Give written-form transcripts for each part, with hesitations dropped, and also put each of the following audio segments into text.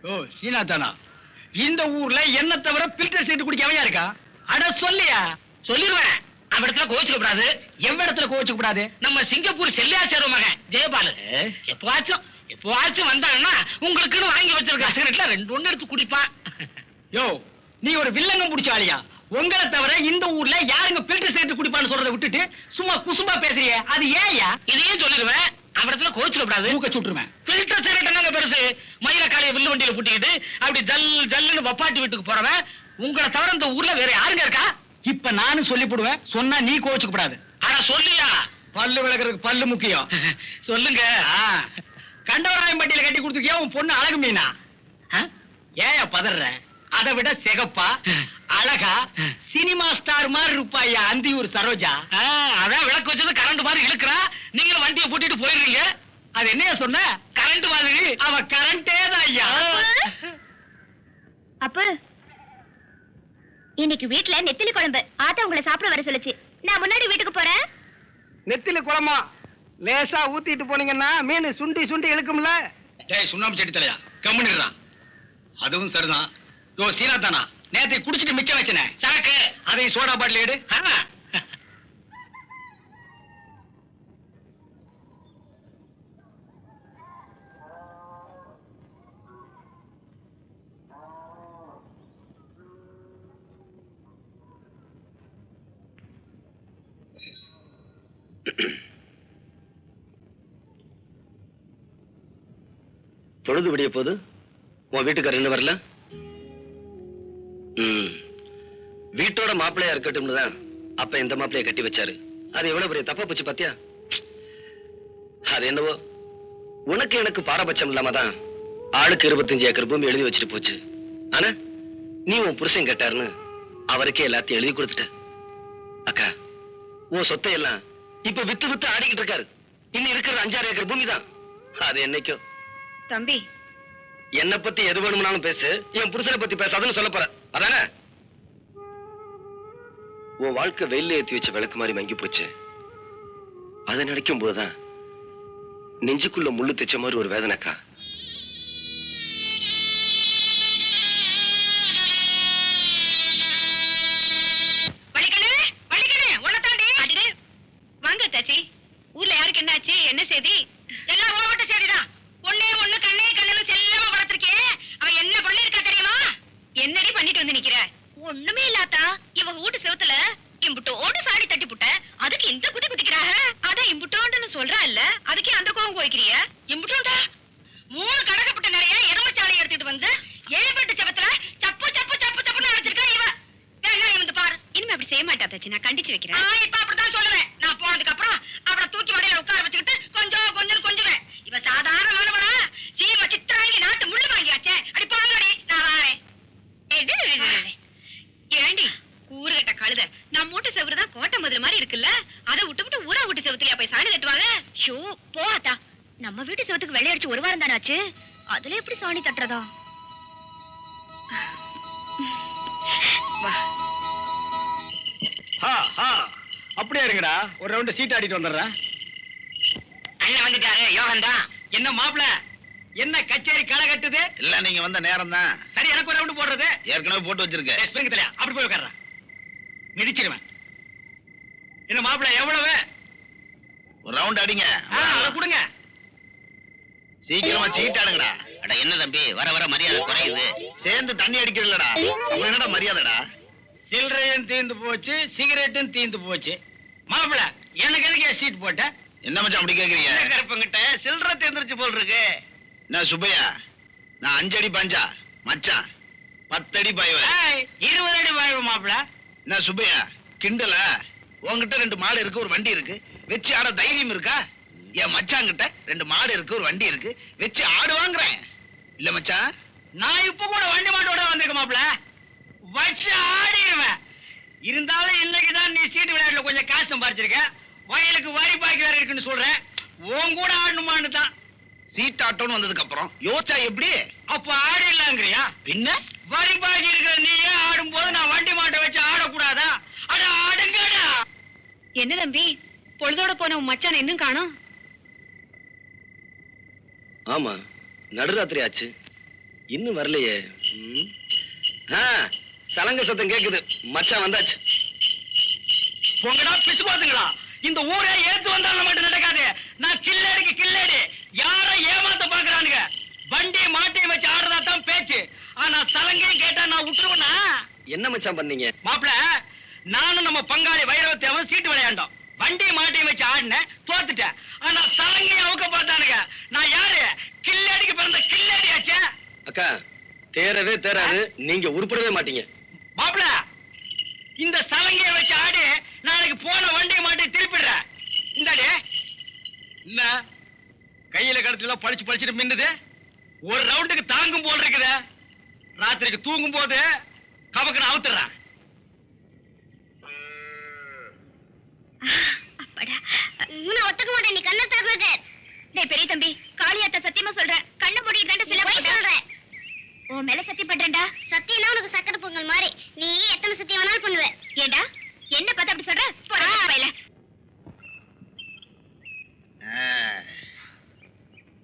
ஓ சீனாத்தானா, இந்த ஊர்ல என்ன தவிர பில்டர் சீட்டு குடிக்கவையா இருக்கா? அட சொல்லியா? சொல்லிடுவேன். அவடத்துல கோவிச்சுக்க கூடாது. எவ்விடத்துல கோவிச்சுக்க கூடாது? நம்ம சிங்கப்பூர் செல்லியாச்சார மகன் ஜெயபாலு எப்பவாச்சும் வந்தாங்கன்னா உங்களுக்குன்னு வாங்கி வச்சிருக்க சிகரெட்ல 2 எடுத்து குடிப்பான். யோ, நீ ஒரு வில்லங்கம் பிடிச்ச ஆளியா? உங்களை தவிர இந்த ஊர்ல யாருங்க பில்டர் சீட்டு குடிப்பான்னு சொல்றதை விட்டுட்டு சும்மா குசும்பா பேசுறியே, அது ஏயா? இதையும் சொல்லிடுவேன். அவடத்துல கோவிச்சுக்க கூடாது. மூக்க சுட்டுருவேன். பில்டர் சிகரெட் என்னங்க பெருசு? மயில காலைய வில்லு வண்டியில புட்டிக்கிட்டு அப்படி ஜல்லுன்னு வப்பாட்டி வீட்டுக்கு போறவன் உங்களை தவிர இந்த ஊர்ல வேற யாருங்க இருக்கா? இப்ப நானும் சொல்லிவிடுவேன், சொன்னா நீ கோவிச்சுக்க கூடாது. ஆனா சொல்லியா? பல்லு விளக்குறதுக்கு பல்லு முக்கியம். சொல்லுங்க. கண்டவராயம்பட்டியில கட்டி கொடுத்துருக்கியா உன் பொண்ணு அழகு மீனா? ஏயா பதற? அதை விட சிகப்பா அழகா சினிமா ஸ்டார் மாதிரி இருப்பாயா அந்தியூர் சரோஜா. அதான் விளக்கு வச்சது கரண்ட் மாதிரி இழுக்கிறா. நீங்களும் வண்டியை பூட்டிட்டு போயிடுறீங்க. அது என்னைய சொன்ன? கரண்ட் மாதிரி. அவ கரண்டே தான் ஐயா. அப்ப இன்னைக்கு வீட்ல நெத்திலி குழம்பு. ஆட்டா உங்களை சாப்பிட வர சொல்லுச்சு. நான் முன்னாடி வீட்டுக்கு போறேன். நெத்திலி குழம்பா லேசா ஊத்திட்டு போனீங்கன்னா மீன் சுண்டி சுண்டி இழுக்கும்ல. டேய் சுண்ணாம்பு செடி தலையா, கம்முனிடுறான். அதுவும் சரிதான். யோ சீனாத்தானா, நேத்தை குடிச்சிட்டு மிச்சம் வச்சனே சாக்கு. அதை சோடா பாட்டில் எடு. பொழுது விடிய போது உன் வீட்டுக்காரர் என்ன வரல? வீட்டோட மாப்பிள்ளையா இருக்கட்டும்னு தான் அப்ப இந்த மாப்பிள்ளைய கட்டி வச்சாரு. அது எவ்வளவு பெரிய தப்பா போச்சு பாத்தியா? அது என்னவோ உனக்கு எனக்கு பாரபட்சம் இல்லாம தான் ஆளுக்கு 25 ஏக்கர் பூமி எழுதி வச்சுட்டு போச்சு. ஆனா நீ உன் புருஷன் கேட்டாருன்னு அவருக்கே எல்லாத்தையும் எழுதி கொடுத்துட்ட. அக்கா, உன் சொத்தை எல்லாம் இப்ப வித்து வித்து ஆடிக்கிட்டு இருக்காரு. இன்னும் இருக்கிற 5-6 ஏக்கர் பூமி தான். அது என்னைக்கோ. தம்பி, என்ன பத்தி எது வேணும்னாலும் பேசு, என் புருஷனை பத்தி பேசாதுன்னு சொல்ல போற அதானே? உன் வாழ்க்கை வெயில ஏத்தி வச்ச விளக்கு மாதிரி மங்கி போச்சு. அதை நினைக்கும் போதுதான் நெஞ்சுக்குள்ள முள்ளு தைச்ச மாதிரி ஒரு வேதனைக்கா. வாங்க தாச்சி. ஊர்ல யாருக்கு என்ன ஆச்சு? என்ன செய்தி? எல்லாம் ஓவட்ட செய்திதான். ஒண்ணே ஒண்ணு கண்ணே கண்ணு செல்லமா வளர்த்திருக்கே. அவ என்ன பண்ணிருக்கா தெரியுமா? என்னடி பண்ணிட்டு வந்து நிக்கிற? ஒண்ணுமே இல்லாதா. இவ வீட்டு செவுத்துல இம்புட்டோடு சாடி தட்டி புட்ட. அதுக்கு இந்த குதி குதிக்கிறாங்க. அத இம்புட்டோன்னு சொல்றா இல்ல, அதுக்கே அந்த கோவம் கோய்க்கிறிய? இம்புட்டோண்டா 3 கடகப்பட்ட நிறைய எருமச்சாலை எடுத்துட்டு வந்து 7 பெட்டு செவத்துல சப்பு சப்பு சப்பு சப்புன்னு அடிச்சிருக்கா இவ. வேணா இவந்து பாரு. இனிமே அப்படி செய்ய மாட்டா தாச்சி, நான் கண்டிச்சு வைக்கிறேன். இப்ப அப்படித்தான் சொல்லுவேன். நான் போனதுக்கு அப்புறம் அவளை தூக்கி வடையில உட்கார வச்சுக்கிட்டு கொஞ்சம் கொஞ்சுவேன். இவ சாதாரணமானவளா? சீம சித்தாங்கி நாட்டு முள்ளு வாங்கியாச்சே. அடி போங்கடி, நான் வாரேன். ஏண்டி கூறுகட்ட கழுத, நம்ம மூட்டு செவரு தான் கோட்டை மதுரை மாதிரி இருக்குல்ல, அதை விட்டு ஊரா வீட்டு செவத்துலயா போய் சாணி தட்டுவாங்க? ஷோ போட்டா, நம்ம வீட்டு செவத்துக்கு வெள்ளையடிச்சு 1 வாரம் தானே ஆச்சு. அதுல எப்படி சாணி தட்டுறதா? அப்படியே இருங்கடா, ஒரு ரவுண்ட் சீட் ஆடிட்டு வந்துடுறேன். அண்ணன் வந்துட்டாரு. யோகன் தான். என்ன மாப்பிள, என்ன கச்சேரி களை கட்டுது? இல்ல, நீங்க வந்த நேரம் தான். சரி, எனக்கு ஒரு ரவுண்ட் போடுறது. ஏற்கனவே போட்டு வச்சிருக்கேன். ஸ்பிரிங் தலையா, அப்படி போய் உட்கார்றேன். மிதிச்சிருவேன். என்ன மாப்பிள, எவ்வளவு? ஒரு ரவுண்ட் அடிங்க. அதை கொடுங்க. சீக்கிரமா சீட் ஆடுங்கடா. அட என்ன தம்பி, வர வர மரியாதை குறையுது. சேர்ந்து தண்ணி அடிக்கிறதுலடா. அப்புறம் என்னடா மரியாதைடா? சில்லறையும் தீந்து போச்சு, சிகரெட்டும் தீந்து போச்சு. மாப்பிள, எனக்கு எதுக்கு சீட் போட்ட? என்ன மச்சான் அப்படி கேக்குறீங்க? கருப்பங்கிட்ட சில்லறை தேர்ந்துருச்சு போல் இருக்கு. என்ன சுப்பையா, நான் 5 அடி பாஞ்சா மச்சான் 10 அடி பாய்வேன். 20 அடி பாய்வு மாப்பிள. என்ன சுப்பையா கிண்டல? உங்ககிட்ட 2 மாடு இருக்கு, ஒரு வண்டி இருக்கு, வச்சு ஆட தைரியம் இருக்கா? என் மச்சாங்கிட்ட 2 மாடு இருக்கு, ஒரு வண்டி இருக்கு, வச்சு ஆடு வாங்குறேன். இல்ல மச்சான், நான் இப்ப கூட வண்டி மாட்டோட வந்திருக்க மாப்பிள, வச்சு ஆடிடுவேன். இருந்தாலும் இன்னைக்குதான் நீ சீட்டு விளையாட்டுல கொஞ்சம் காசு சம்பாரிச்சிருக்க. வயலுக்கு வரி பாக்கி வேற இருக்குன்னு சொல்றேன். உன் கூட ஆடணுமான்னு தான். சீட் ஆட்டோன்னு வந்ததுக்கு அப்புறம் யோசிச்சா எப்படி? அப்ப ஆடிடலாங்கிறியா? பின்ன வரி பாக்கி இருக்கிற நீயே ஆடும் போது நான் வண்டி மாட்டை வச்சு ஆடக்கூடாதா? அட ஆடுங்கடா. என்ன தம்பி, பொழுதோட போன உன் மச்சான் இன்னும் காணோம்? ஆமா, நடுராத்திரி ஆச்சு. இன்னும் வரலையே. சலங்க சத்தம் கேக்குது. மச்சான் வந்தாச்சு. உங்கடா பிசு பாத்துங்களா? இந்த ஊரே ஏத்து வந்தாலும் மட்டும் நடக்காது. நான் கில்லாடிக்கு கில்லாடி. யார ஏமாத்த பாக்குறானுங்க. வண்டி மாட்டையும் வச்சு ஆடுறதா தான் பேச்சு. ஆனா சலங்கையும் கேட்டா நான் விட்டுருவேனா? என்ன மச்சான் பண்ணீங்க? மாப்பிள, நானும் நம்ம பங்காளி வைரவத்தையும் சீட்டு விளையாண்டோம். வண்டி மாட்டையும் வச்சு ஆடினேன், தோத்துட்டேன். ஆனா சலங்கையும் அவுக்க பார்த்தானுங்க. நான் யாரு? கில்லாடிக்கு பிறந்த கில்லாடியாச்சே. அக்கா, தேரவே தேராது. நீங்க உருப்படவே மாட்டீங்க. மாப்பிள, இந்த சலங்கையை வச்சு ஆடி நாளைக்கு போன வண்டி மாட்டி திருப்பிடுறேன். இந்தாடி. என்ன கையில கடத்துல பழிச்சு பழிச்சுட்டு மின்னுது? ஒரு ரவுண்டுக்கு தாங்கும் போல் இருக்குது. ராத்திரிக்கு தூங்கும் போது கபக்கு அவுத்துறேன். நான் ஒத்துக்க மாட்டேன். நீ கண்ணை திறக்காத. டேய் பெரிய தம்பி, காளியாட்ட சத்தியமா சொல்றேன். கண்ணை மூடிட்டு சில போய் சொல்றேன். உன் மேல சத்தியம் பண்றேன்டா. சத்தியம்னா உனக்கு சக்கரை பொங்கல் மாதிரி. நீ எத்தனை சத்தியம் வேணாலும் பண்ணுவ. ஏண்டா என்ன பார்த்து அப்படி சொல்ற? போடா வயல.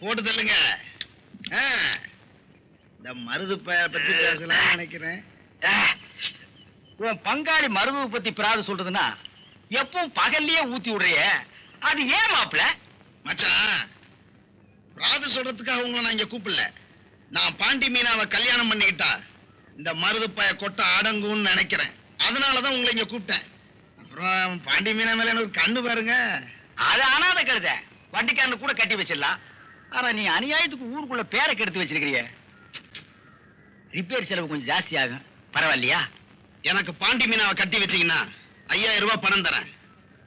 போட்டு தள்ளுங்க. இந்த மருது பத்தி பேசலாம் நினைக்கிறேன். உன் பங்காளி மருதுவை பத்தி பிராது சொல்றதுன்னா எப்பவும் பகல்லயே ஊத்தி விடுறிய. அது ஏன் மாப்பிள? மச்சான், பிராது சொல்றதுக்காக உங்களை நான் இங்க கூப்பிடல. நான் பாண்டி மீனாவை கல்யாணம் பண்ணிக்கிட்டா இந்த மருது பய கொட்ட அடங்கும்னு நினைக்கிறேன். அதனாலதான் உங்களை இங்க கூப்பிட்டேன். அப்புறம் பாண்டி மீனா மேல எனக்கு கண்ணு பாருங்க. அது அனாத கருத வண்டிக்காரனு கூட கட்டி வச்சிடலாம். ஆனா நீ அநியாயத்துக்கு ஊருக்குள்ள பேரை கெடுத்து வச்சிருக்கிறிய. ரிப்பேர் செலவு கொஞ்சம் ஜாஸ்தி ஆகும். பரவாயில்லையா? எனக்கு பாண்டி மீனாவை கட்டி வச்சீங்கன்னா 5000 ரூபாய் பணம் தரேன்.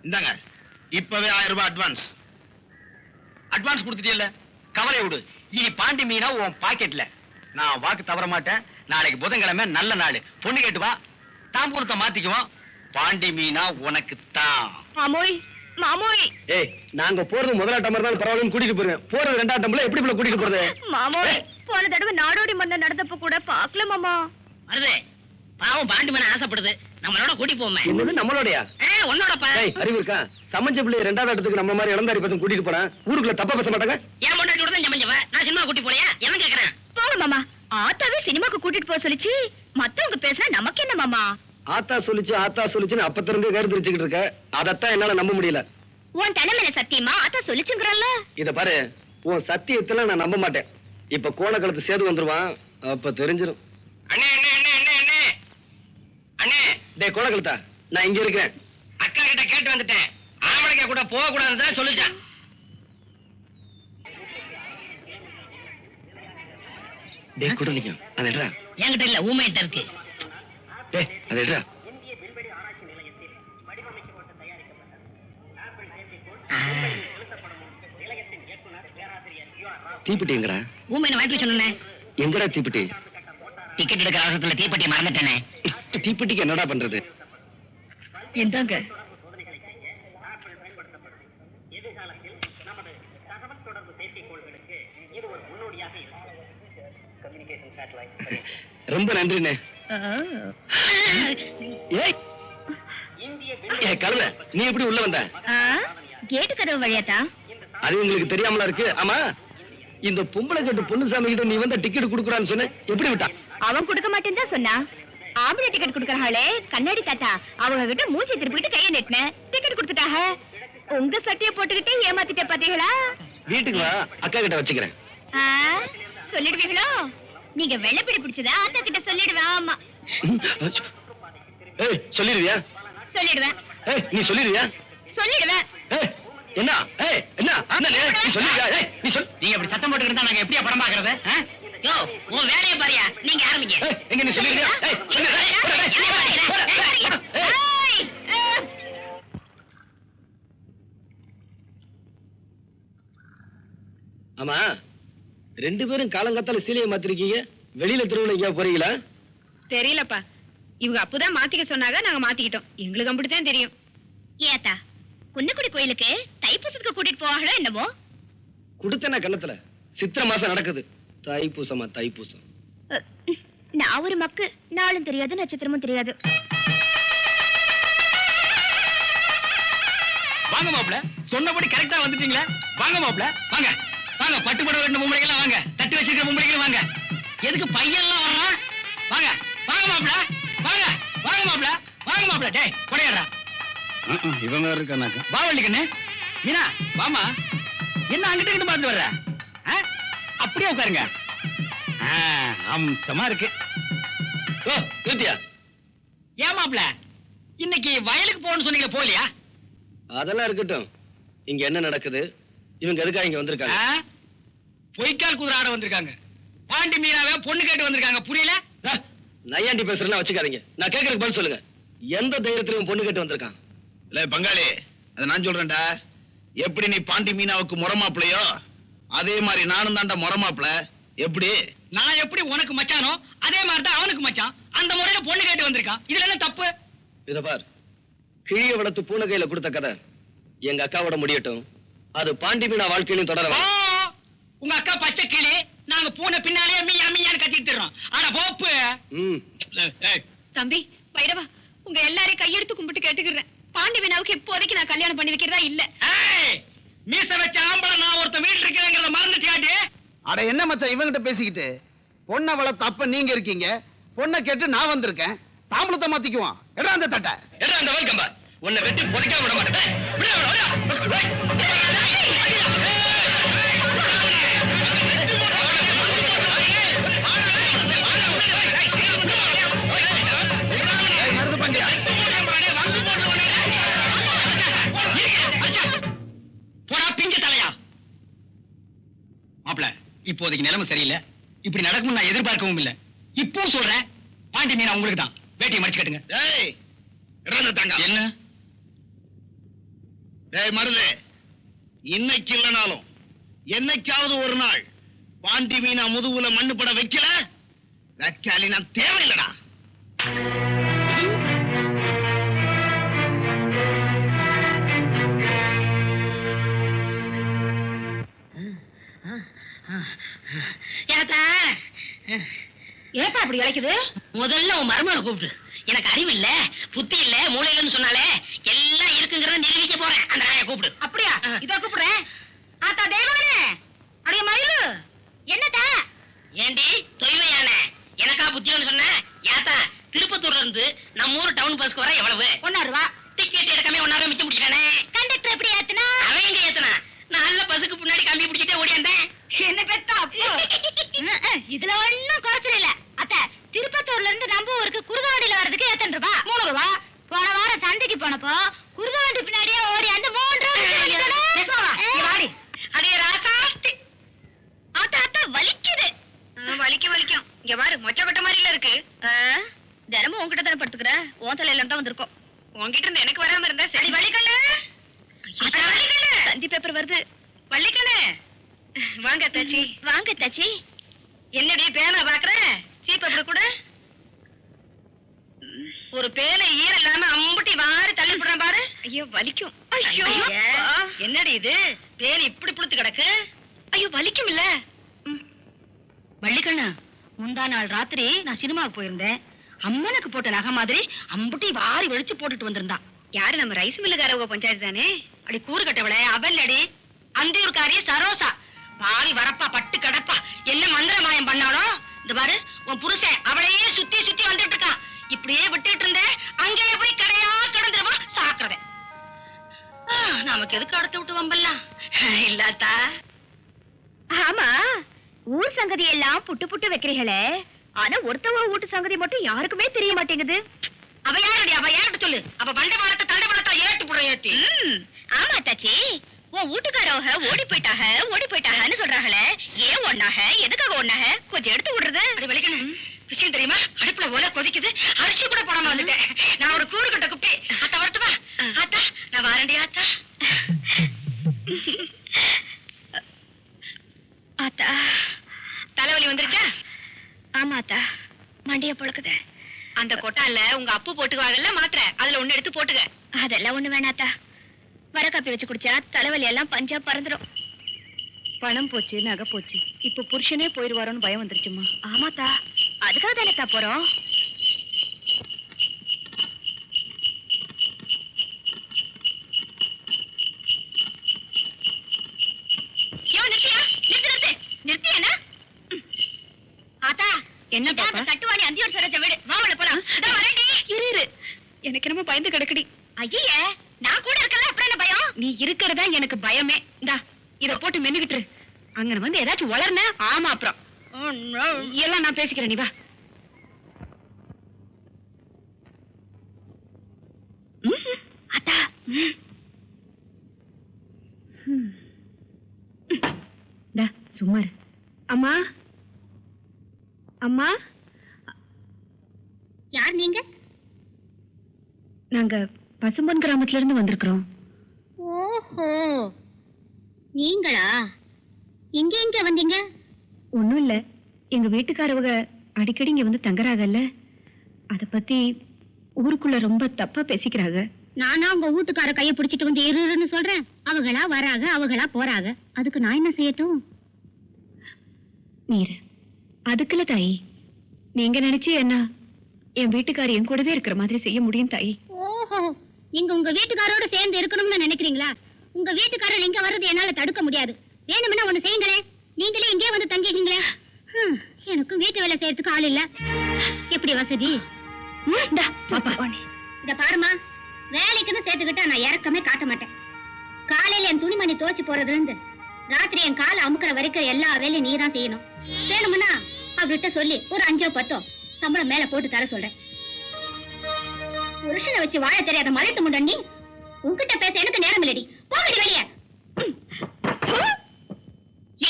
இந்தாங்க, இப்பவே 1000 ரூபாய் அட்வான்ஸ். அட்வான்ஸ் கொடுத்துட்டியல்ல, கவலை விடு. இனி பாண்டி மீனா உன் பாக்கெட்ல. நான் வாக்கு தவற மாட்டேன். நாளைக்கு புதன்கிழமை நல்ல நாள். பொண்ணு கேட்டு வா, தாம்பூரத்தை மாத்திக்குவோம். பாண்டி மீனா உனக்கு தான். மாமோய் மாமோய். ஏய், நாங்க போறது முதலாட்டம் மாதிரி தான் பரவாயில்லைன்னு கூட்டிட்டு போறேன். போறது 2ஆம் டம்ல எப்படி போல கூட்டிட்டு போறது? மாமோய், போன தடவை நாடோடி மன்னர் நடந்தப்ப கூட பாக்கல மாமா. வருது பாவம் பாண்டி மன ஆசைப்படுது. நம்மளோட கூட்டி போமே. என்னது நம்மளோடயா? உன்னோடப்பா. ஏய், அறிவு இருக்கா? சமஞ்ச பிள்ளை 2ஆவது இடத்துக்கு நம்ம மாதிரி இளந்தாரி பசங்க கூட்டிட்டு போறேன். ஊருக்குள்ள தப்பா பேச மாட்டாங்க. ஏன் முன்னாடி தான் சமஞ்சவ. நான் சினிமா கூட்டி போலையா? எவன் கேக்குறேன்? போங்க மாமா. ஆத்தாவே சினிமாக்கு கூட்டிட்டு போக சொல்லிச்சு. மத்தவங்க பேசினா நமக்கு என்ன மாமா? ஆத்தா சொல்லிச்சுன்னு அப்பத்திலிருந்து கருத்து வச்சுக்கிட்டு இருக்க. அதத்தான் என்னால நம்ப முடியல. உன் தலைமையில சத்தியமா ஆத்தா சொல்லிச்சுங்கறல்ல. இத பாரு, உன் சத்தியத்துல நான் நம்ப மாட்டேன். இப்ப கோணக்கலத்து சேது வந்துருவான், அப்ப தெரிஞ்சிடும். அண்ணே அண்ணே அண்ணே அண்ணே அண்ணே அண்ணே. டேய் கோணக்கலத்தா, நான் இங்க இருக்கேன். அக்கா கிட்ட கேட்டு வந்துட்டேன். ஆம்பளைக்க கூட போக கூடாதுன்னு சொல்லிட்டேன். டேய் குடலிங்க, அதேடா. என்கிட்ட இல்ல, ஊமையிட்ட இருக்கு. டேய் அதேடா. தீப்பெட்டிங்கடா. ஊமையின வாங்கிட்டு சொன்னேன். எங்கடா தீப்பெட்டி? டிக்கெட் எடுக்கிற அவசரத்துல தீப்பெட்டி மறந்துட்டேனே. தீப்பெட்டிக்கு என்னடா பண்றது? இந்தாங்க. ரொம்ப நன்றிண்ணே. ஏய், கழுத, நீ எப்படி உள்ள வந்த? கேட்டு கதவு வழியாத்தா? அது உங்களுக்கு தெரியாமலா இருக்கு? ஆமா, இந்த பொம்பளை கட்டு பொண்ணுசாமி கிட்ட நீ வந்த டிக்கெட் குடுக்குறான்னு சொன்ன, எப்படி விட்டா? அவன் கொடுக்க மாட்டேன்னு தான் சொன்னா. ஆம்பளை டிக்கெட் கொடுக்கறாளே கண்ணாடி தாத்தா, அவங்க கிட்ட மூஞ்சி திருப்பிட்டு கையை நெட்டின டிக்கெட் கொடுத்துட்டாக. உங்க சட்டையை போட்டுக்கிட்டு ஏமாத்திட்ட பாத்தீங்களா? வீட்டுக்கு வா, அக்கா கிட்ட வச்சுக்கிறேன். சொல்லிடுவீங்களோ? நீங்க வெள்ளப்பிடி பிடிச்சதா ஆத்தா கிட்ட சொல்லிடுவேன். ஆமா ஏய், சொல்லிடுவியா? சொல்லிடுவேன். ஏய், நீ சொல்லிடுவியா? சொல்லிடுவேன். ஏய், என்ன? ஏய், என்ன? நீ சொல்லிடுவியா? ஏய், நீ சொல். நீங்க அப்படி சத்தம் போட்டுக்கிட்டு நாங்க எப்படியா படம் பாக்குறது? யோ, உன் வேலையை பாரியா. நீங்க ஆரம்பிங்க. ஏய், எங்க நீ சொல்லிடுவியா? ஏய், ஆமா, 2 பேரும் காலங்காத்தால சீலையை மாத்திருக்கீங்க. வெளியில தெருவுல எங்கேயா போறீங்களா? தெரியலப்பா, இவங்க அப்பதான் மாத்திக்க சொன்னாங்க, நாங்க மாத்திக்கிட்டோம். எங்களுக்கு அப்படித்தான் தெரியும். ஏத்தா, குன்னக்குடி கோயிலுக்கு தைப்பூசத்துக்கு கூட்டிட்டு போவாங்களோ என்னமோ? குடுத்தன கண்ணத்துல சித்திரை மாசம் நடக்குது. தைப்பூசமா தைப்பூசம். நான் ஒரு மக்கு, நாளும் தெரியாது நட்சத்திரமும் தெரியாது. வாங்க மாப்ள, சொன்னபடி கரெக்டா வந்துட்டீங்களா? வாங்க மாப்ள, வாங்க வாங்க. பட்டு படம் கட்டின பொம்பளைங்க வாங்க, தட்டி வச்சிருக்கிற பொம்பளைங்க வாங்க. எதுக்கு பையன்லாம் வர்றான்? வாங்க வாங்க மாப்ள, வாங்க வாங்க மாப்ள, வாங்க மாப்ள. டேய் கொடையறா. இவன் வேற இருக்கானாக்க. வா வள்ளிக்கண்ணு. மீனா வாமா. என்ன அங்கிட்டு இங்கிட்டு பார்த்து வர்ற? அப்படியே உட்காருங்க. அம்சமா இருக்கு. ஓ நித்யா, ஏன் மாப்ள இன்னைக்கு வயலுக்கு போகணும்னு சொன்னீங்க, போகலையா? அதெல்லாம் இருக்கட்டும். இங்க என்ன நடக்குது? இவங்க எதுக்காக இங்க வந்திருக்காங்க? பொய்க்கால் குதிரை ஆட வந்திருக்காங்க. பாண்டி மீனாவே பொண்ணு கேட்டு வந்திருக்காங்க. புரியல? நையாண்டி பேசுறேன்னா வச்சுக்காதீங்க. நான் கேட்கறதுக்கு பதில் சொல்லுங்க. எந்த தைரியத்திலும் பொண்ணு கேட்டு வந்திருக்கான்? இல்ல பங்காளி, அதை நான் சொல்றேன்டா. எப்படி நீ பாண்டி மீனாவுக்கு முறமாப்பிளையோ அதே மாதிரி நானும் தாண்டா முறமாப்பிள. எப்படி? நான் எப்படி உனக்கு மச்சானோ அதே மாதிரி தான் அவனுக்கு மச்சான். அந்த முறையில பொண்ணு கேட்டு வந்திருக்கான். இதுல என்ன தப்பு? இத பார், கிழிய வளர்த்து பூனை கையில கொடுத்த கதை எங்க அக்காவோட முடியட்டும். அது பாண்டி மீனா வாழ்க்கையிலும் தொடர உங்க அக்கா பச்சை கிளி, நாங்க பூனை பின்னாலே மீயா மீயான்னு கத்திட்டு இருக்கோம். ஆனா போப்பு. தம்பி வைரவா, உங்க எல்லாரையும் கையெடுத்து கும்பிட்டு கேட்டுக்கிறேன். பாண்டி மீனாவுக்கு இப்போதைக்கு நான் கல்யாணம் பண்ணி வைக்கிறதா இல்ல. மீச வச்ச ஆம்பளை நான் ஒருத்த வீட்டுல இருக்கிறேங்கிறத மறந்துட்டியாடி? அட என்ன மச்சான் இவங்கிட்ட பேசிக்கிட்டு? பொண்ணை வளர்த்த அப்ப நீங்க இருக்கீங்க, பொண்ணை கேட்டு நான் வந்திருக்கேன். தாம்பளத்தை மாத்திக்குவான். எடா அந்த தட்டை, எடா அந்த வல்கம்பா. உன்னை வெட்டி புதைக்காம விட மாட்டேன். மாப்ள, இப்போதைக்கு நிலைமை சரியில்லை. இப்படி நடக்கும் நான் எதிர்பார்க்கவும் இல்லை. இப்போ சொல்றேன், பாண்டி மீனா உங்களுக்கு தான். வேட்டியை மடிச்சு கட்டுங்க. டேய் இறந்த தங்க. என்ன? டேய் மருது, இன்னைக்கு இல்லனாலும் என்னைக்காவது ஒரு நாள் பாண்டி மீனா முதுகுல மண்ணு பட வைக்கல, வைக்காலி நான் தேவையில்லடா. ஏப்பா அப்படி இழைக்குது? முதல்ல உன் மருமனை கூப்பிட்டு. எனக்கு அறிவு இல்ல, புத்தி இல்ல, மூளை இல்லன்னு சொன்னாலே எல்லாம் இருக்குங்கிறத நிரூபிக்க போறேன். அந்த நாயை கூப்பிடு. அப்படியா? இதோ கூப்பிடுறேன். ஆத்தா தேவானே, அடைய மயிலு, என்னத்தா? ஏண்டி தொய்வையான எனக்கா புத்தியோன்னு சொன்ன? யாத்தா திருப்பத்தூர்ல இருந்து நம்ம ஊர் டவுன் பஸ்க்கு வர எவ்வளவு? 1 ரூபா. டிக்கெட் எடுக்காம 1 ரூபா மிச்சம் பிடிச்சிட்டானே. கண்டக்டர் எப்படி ஏத்துனா? அவன் எங்க ஏத்தனா? நல்ல பஸ்ஸுக்கு முன்னாடி கம்பி பிடிச்சிட்டே ஓடியாந்தேன். என்ன பெத்தா அப்போ? இதுல ஒண்ணும் குறைச்சல் இல்ல. அத்த திருப்பத்தூர்ல இருந்து நம்ம ஊருக்கு குருகாவண்டியில வர்றதுக்கு எத்தனை ரூபா? 3 ரூபா. போன வாரம் சந்தைக்கு போனப்போ குருகாவண்டி பின்னாடியே ஓடி அந்த 3 ரூபா. வாடி அடே ராசாத்தி. அத்த வலிக்குது. வலிக்கும். இங்க பாரு, மொச்ச கொட்ட மாதிரில இருக்கு. தினமும் உன்கிட்ட தானே படுத்துக்கிற. உன் தலையில தான் வந்திருக்கோம். உன்கிட்ட இருந்து எனக்கு வராம இருந்தா சரி. வலிக்கண்ணு, தந்தி பேப்பர் வருது. வள்ளிக்கண்ணு வாங்க தாச்சி. வாங்க தாச்சி. என்னடி பேனா பாக்குற? சீப் பேப்பர் கூட ஒரு பேனை ஈர இல்லாம அம்புட்டி வாரி தள்ளி விடுறேன் பாரு. ஐயோ வலிக்கும். ஐயோ என்னடி இது, பேன் இப்படி புடுத்து கிடக்கு. ஐயோ வலிக்கும் இல்ல. வள்ளிக்கண்ணு, முந்தா நாள் ராத்திரி நான் சினிமாவுக்கு போயிருந்தேன். அம்மனுக்கு போட்ட நகை மாதிரி அம்புட்டி வாரி வெடிச்சு போட்டுட்டு வந்திருந்தா. யாரு? நம்ம ரைஸ் மில்லுக்காரவங்க பஞ்சாயத்து தானே? அடி கூறு கட்டவள அவள் அடி. அந்தியூர்காரிய சரோசா. பாரி வரப்பா பட்டு கடப்பா. என்ன மந்திர மாயம் பண்ணாலும் இந்த பாரு, உன் புருஷன் அவளையே சுத்தி சுத்தி வந்துட்டு இருக்கான். இப்படியே விட்டுட்டு இருந்த அங்கேயே போய் கடையா கடந்துருவா சாக்குறத. நமக்கு எதுக்கு அடுத்து விட்டு வம்பல்லாம் இல்லாத்தா? ஆமா, ஊர் சங்கதி எல்லாம் புட்டு புட்டு வைக்கிறீங்களே, ஆனா ஒருத்தவ வீட்டு சங்கதி மட்டும் யாருக்குமே தெரிய மாட்டேங்குது. அவ யாரடி? அவ ஏறிட்டு சொல்லு. அவ பண்ட பாலத்தை தண்ட பாலத்தை ஏட்டு புற ஏத்தி. ஆமா தாச்சி, உன் வீட்டுக்காரவங்க ஓடி போயிட்டாங்கன்னு சொல்றாங்களே, ஏன் ஒண்ணாக, எதுக்காக ஒண்ணாக கொஞ்சம் எடுத்து விடுறது. அப்படி வலிக்கணும் விஷயம் தெரியுமா? அடுப்புல ஒல கொதிக்குது, அரிசி கூட போடாம வந்துட்டேன். நான் ஒரு கூறு கட்ட குப்பி. அத்தா வரட்டுமா? ஆத்தா நான் வாரண்டி ஆத்தா. ஆத்தா தலைவலி வந்துருச்சா? ஆமா ஆத்தா, மண்டைய பொழுக்குத. அந்த கொட்டால உங்க அப்பு போட்டுக்குவாங்கல்ல மாத்திரை, அதுல ஒண்ணு எடுத்து போட்டுக்க. அதெல்லாம் ஒண்ணு வேணாத்தா. வர காப்பி வச்சு குடிச்சா தலைவலி எல்லாம் பஞ்சா பறந்துடும். பணம் போச்சு, நகை போச்சு, இப்ப புருஷனே போயிருவாரோன்னு பயம் வந்துருச்சுமா. ஆமாத்தா, அதுக்காக தானேத்தா போறோம். நிறுத்தியா? நிறுத்தியானா? ஆத்தா என்ன பாப்பா கட்டுவாடி அந்தியூர் சரோஜா வீடு வா உள்ள போலாம் நான் வரேன்டி இரு எனக்கு என்னமோ பயந்து கிடக்குடி ஐயே நான் கூட இருக்கல அப்புறம் என்ன பயம் நீ இருக்கறதா எனக்கு பயமே இந்தா இத போட்டு மென்னுகிட்டு அங்க வந்து ஏதாச்சும் வளர்ன ஆமா அப்புறம் எல்லாம் நான் பேசிக்கிறேன் நீ வா அத்தா சும்மா அம்மா அம்மா யார் நீங்க நாங்க பசும்பொன் கிராமத்துல இருந்து வந்திருக்கிறோம் ஓஹோ நீங்களா எங்க வந்தீங்க ஒண்ணும் இல்ல எங்க வீட்டுக்காரவங்க அடிக்கடி இங்க வந்து தங்குறாங்கல்ல அத பத்தி ஊருக்குள்ள ரொம்ப தப்பா பேசிக்கிறாங்க நானா உங்க வீட்டுக்கார கைய பிடிச்சிட்டு வந்து இருன்னு சொல்றேன் அவங்களா வராங்க அவங்களா போறாங்க அதுக்கு நான் என்ன செய்யட்டும் நீர் அதுக்குல தாயி நீங்க நினைச்சு என்ன என் வீட்டுக்கார என் கூடவே இருக்கிற மாதிரி செய்ய முடியும் தாயி ஓஹோ நீங்க உங்க வீட்டுக்காரோட சேர்ந்து இருக்கணும்னு நினைக்கிறீங்களா உங்க வீட்டுக்காரர் இங்க வர்றது என்னால தடுக்க முடியாது வேணும்னா ஒண்ணு செய்யுங்களே நீங்களே இங்கே வந்து தங்கிட்டீங்களே எனக்கு வீட்டு வேலை செய்யறதுக்கு ஆள் இல்ல எப்படி வசதி இத பாருமா வேலைக்குன்னு சேர்த்துக்கிட்டா நான் இறக்கமே காட்ட மாட்டேன் காலையில என் துணிமணி துவச்சு போறதுல இருந்து ராத்திரி என் காலை அமுக்கிற வரைக்கும் எல்லா வேலையும் நீ தான் செய்யணும் வேணும்னா அவர்கிட்ட சொல்லி ஒரு 5-10 சம்பளம் மேல போட்டு தர சொல்றேன் புருஷனை வச்சு வாழ தெரியாத மலைத்து முண்ட நீ உன்கிட்ட பேச எனக்கு நேரம் இல்லடி போகடி வெளியே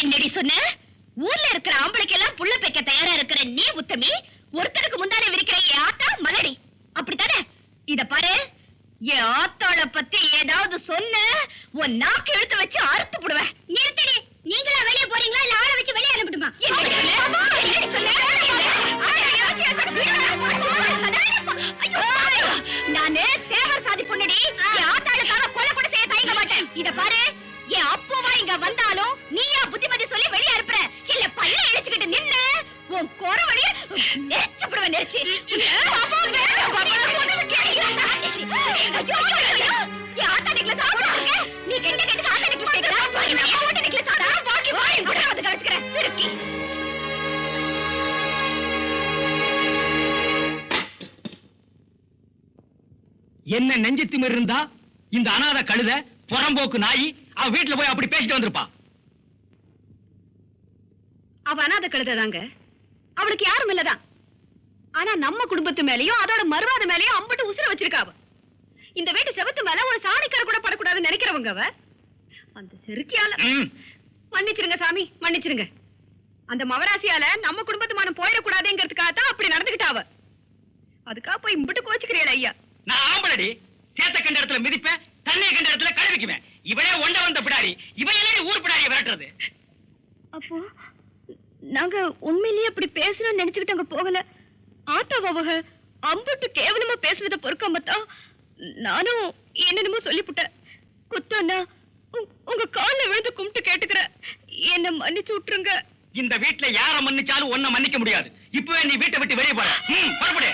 என்னடி சொன்ன ஊர்ல இருக்கிற ஆம்பளைக்கு எல்லாம் புள்ள பெக்க தயாரா இருக்கிற நீ உத்தமி ஒருத்தருக்கு முந்தானே விரிக்கிற என் ஆத்தா மலடி அப்படித்தானே இத பாரு என் ஆத்தாள பத்தி ஏதாவது சொன்ன உன் நாக்கு இழுத்து வச்சு அறுத்து போடுவேன் நிறுத்தடி நீங்களா வெளியே போறீங்களா இல்ல ஆளை வச்சு வெளியே அனுப்பிடுமா நானு சேவர் சாதி பொண்ணடி என் ஆத்தாளுக்காக கொலை கூட செய்ய தயங்க மாட்டேன் இத பாரு என் அப்போவா இங்க வந்தாலும் நீயா புத்திமதி சொல்லி வெளியே அனுப்புற இல்ல பல்ல இழைச்சுக்கிட்டு நின்னு உன் குறவழிய நெரிச்சுடுவேன் நெரிச்சு நீ கெட்ட கெட்ட என்ன நெஞ்சு திமிரு இருந்தா இந்த அனாதை கழுத புறம்போக்கு நாய் அவ வீட்டுல போய் அப்படி பேசிட்டு வந்திருப்பா அவ அனாதை கழுததாங்க அவளுக்கு யாரும் இல்லதான் ஆனா நம்ம குடும்பத்து மேலயும் அதோட மறுவாத மேலயும் அம்பட்டு உசுர வச்சிருக்கா அவ இந்த வீட்டு செவத்து மேல ஒரு சாணிக்கார கூட படக்கூடாதுன்னு நினைக்கிறவங்க அவ அந்த செருக்கியால மன்னிச்சிருங்க சாமி மன்னிச்சிருங்க அந்த மவராசியால நம்ம குடும்பத்து மானம் போயிடக்கூடாதுங்கிறதுக்காக தான் அப்படி நடந்துகிட்டா அவ அதுக்காக போய் இம்பட்டு கோச்சுக்கிறீங்களா ஐயா நான் ஆம்பளடி சேத்த கண்ட இடத்துல மிதிப்பேன் தண்ணிய கண்ட இடத்துல கழுவிக்குவேன் இவனே ஒண்ட வந்த பிடாரி இவன் என்ன ஊர் பிடாரிய விரட்டுறது அப்போ நாங்க உண்மையிலேயே அப்படி பேசணும்னு நினைச்சுக்கிட்டு போகல ஆத்தாவக அம்புட்டு கேவலமா பேசுறத பொறுக்காமத்தான் நானும் என்னென்னமோ சொல்லிவிட்டேன் குத்தண்ணா உங்க கால்ல விழுந்து கும்பிட்டு கேட்டுக்கிற என்ன மன்னிச்சு விட்டுருங்க இந்த வீட்டுல யார மன்னிச்சாலும் ஒன்ன மன்னிக்க முடியாது இப்பவே நீ வீட்டை விட்டு வெளியே போற புறப்படு